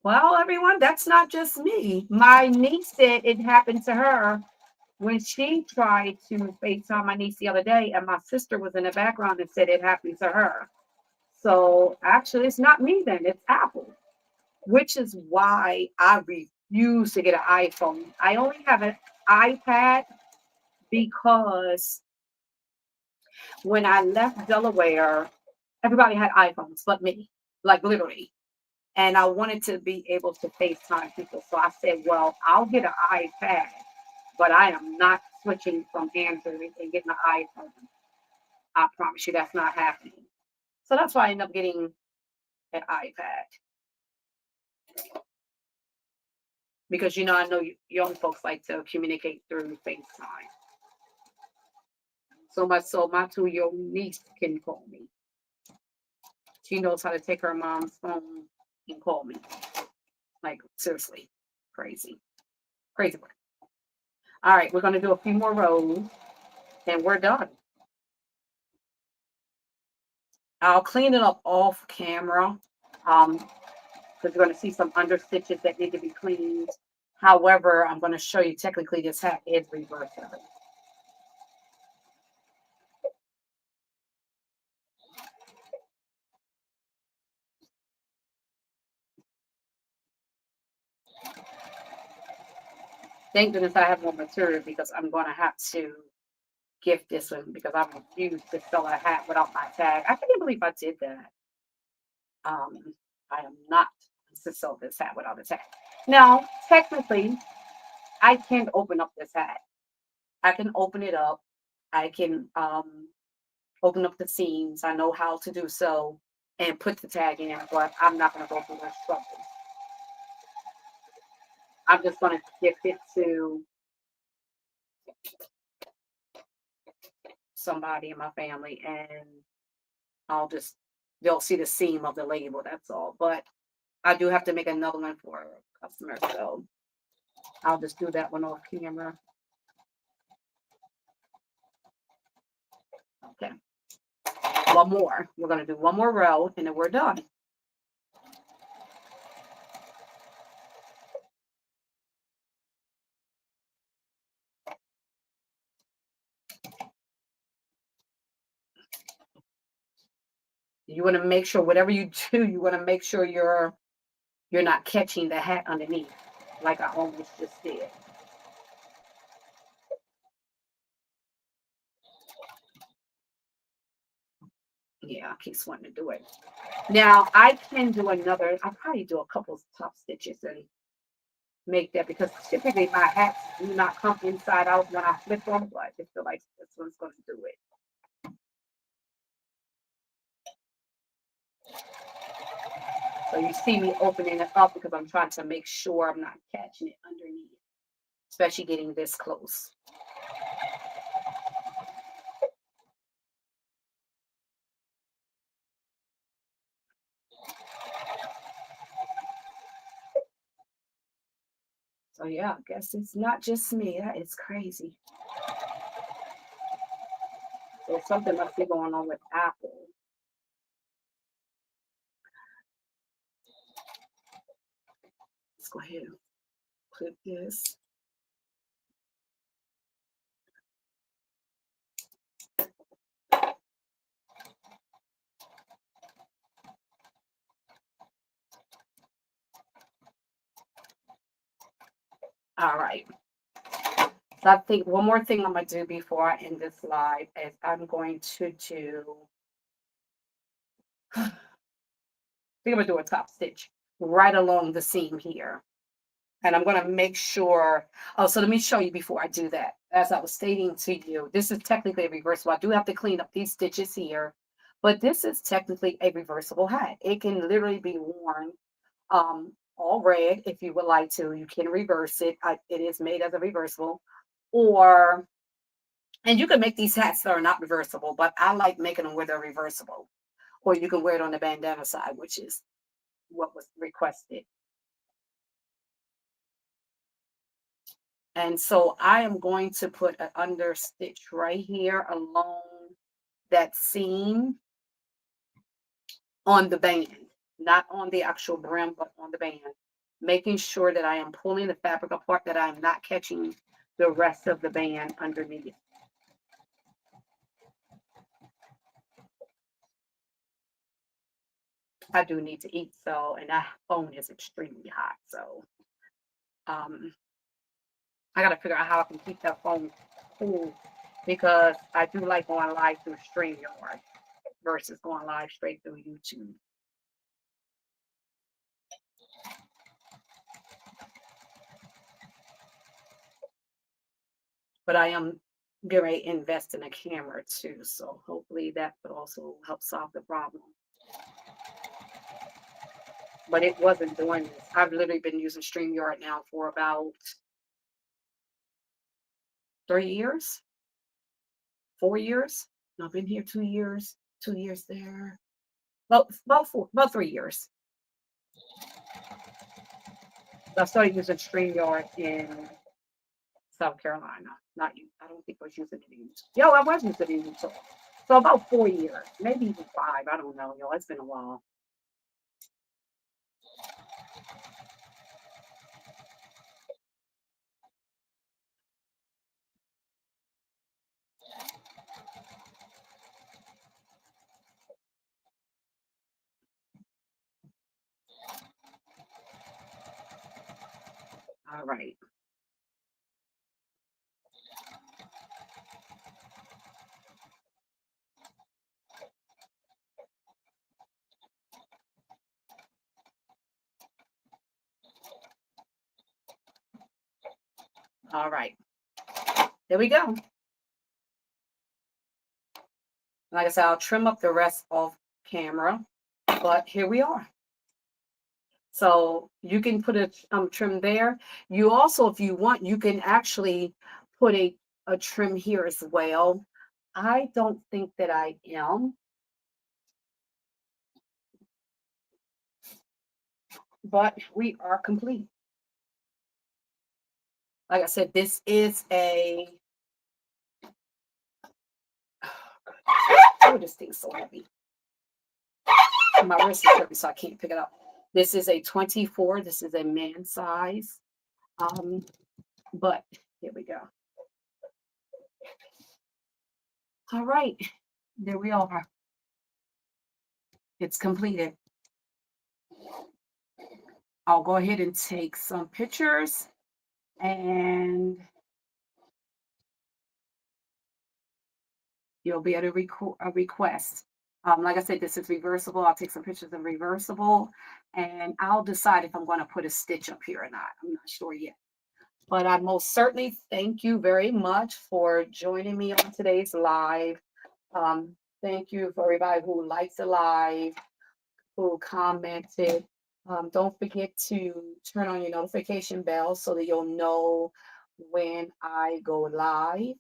Well, everyone, that's not just me. My niece said it happened to her when she tried to FaceTime my niece the other day, and my sister was in the background and said it happened to her. So actually, it's not me then, it's Apple, which is why I refuse to get an iPhone. I only have an iPad because when I left Delaware, everybody had iPhones but me, like literally. And I wanted to be able to FaceTime people. So I said, well, I'll get an iPad, but I am not switching from Android and getting an iPhone. I promise you that's not happening. So that's why I ended up getting an iPad. Because, I know young folks like to communicate through FaceTime. So my 2-year-old niece can call me. She knows how to take her mom's phone and call me. Like, seriously, crazy. Crazy work. All right, we're going to do a few more rows, and we're done. I'll clean it up off camera, because you're going to see some under stitches that need to be cleaned. However, I'm going to show you technically this hat is reversible. Thank goodness I have more material, because I'm going to have to gift this one, because I refuse to sell a hat without my tag. I can't believe I did that. I am not to sell this hat without a tag. Now, technically, I can open up this hat. I can open it up. I can open up the seams. I know how to do so and put the tag in, but I'm not going to go through that struggle. I'm just going to gift it to somebody in my family, and they'll see the seam of the label. That's all. But I do have to make another one for a customer, so I'll just do that one off camera. Okay. One more. We're going to do one more row and then we're done. You want to make sure whatever you do, you want to make sure you're not catching the hat underneath, like I almost just did. Yeah, I keep wanting to do it. Now I can do another. I'll probably do a couple of top stitches and make that, because typically my hats do not come inside out when I flip them, but I just feel like this one's going to do it. So you see me opening it up because I'm trying to make sure I'm not catching it underneath, especially getting this close. So yeah, I guess it's not just me. That is crazy. So something must be going on with Apple. Let's go ahead and clip this. All right. So I think one more thing I'm going to do before I end this live is I'm going to do, I think I'm going to do a top stitch right along the seam here. And I'm going to make sure, oh, so let me show you before I do that. As I was stating to you, this is technically a reversible. I do have to clean up these stitches here, but this is technically a reversible hat. It can literally be worn all red if you would like to. You can reverse it. It is made as a reversible. And you can make these hats that are not reversible, but I like making them where they're reversible. Or you can wear it on the bandana side, which is what was requested. And so I am going to put an under stitch right here along that seam on the band, not on the actual brim, but on the band, making sure that I am pulling the fabric apart, that I'm not catching the rest of the band underneath. I do need to eat, so, and that phone is extremely hot, so I got to figure out how I can keep that phone cool, because I do like going live through StreamYard versus going live straight through YouTube. But I am going to invest in a camera too, so hopefully that would also help solve the problem. But it wasn't doing this. I've literally been using StreamYard now for about 3 years, 4 years. No, I've been here 2 years, 2 years there. About 3 years. So I started using StreamYard in South Carolina. Not you. I don't think I was using it in Utah. Yo, I was using it in Utah. So about 4 years, maybe even 5. I don't know, yo. It's been a while. All right. All right. There we go. Like I said, I'll trim up the rest off camera, but here we are. So you can put a trim there. You also, if you want, you can actually put a trim here as well. I don't think that I am. but we are complete. Like I said, this is a, oh, this thing's so heavy. My wrist is heavy, so I can't pick it up. This is a 24. This is a man size. But here we go. All right, there we are. It's completed. I'll go ahead and take some pictures and you'll be able to request. Like I said, this is reversible. I'll take some pictures of reversible and I'll decide if I'm going to put a stitch up here or not. I'm not sure yet. But I most certainly thank you very much for joining me on today's live. Thank you for everybody who likes the live, who commented. Don't forget to turn on your notification bell so that you'll know when I go live.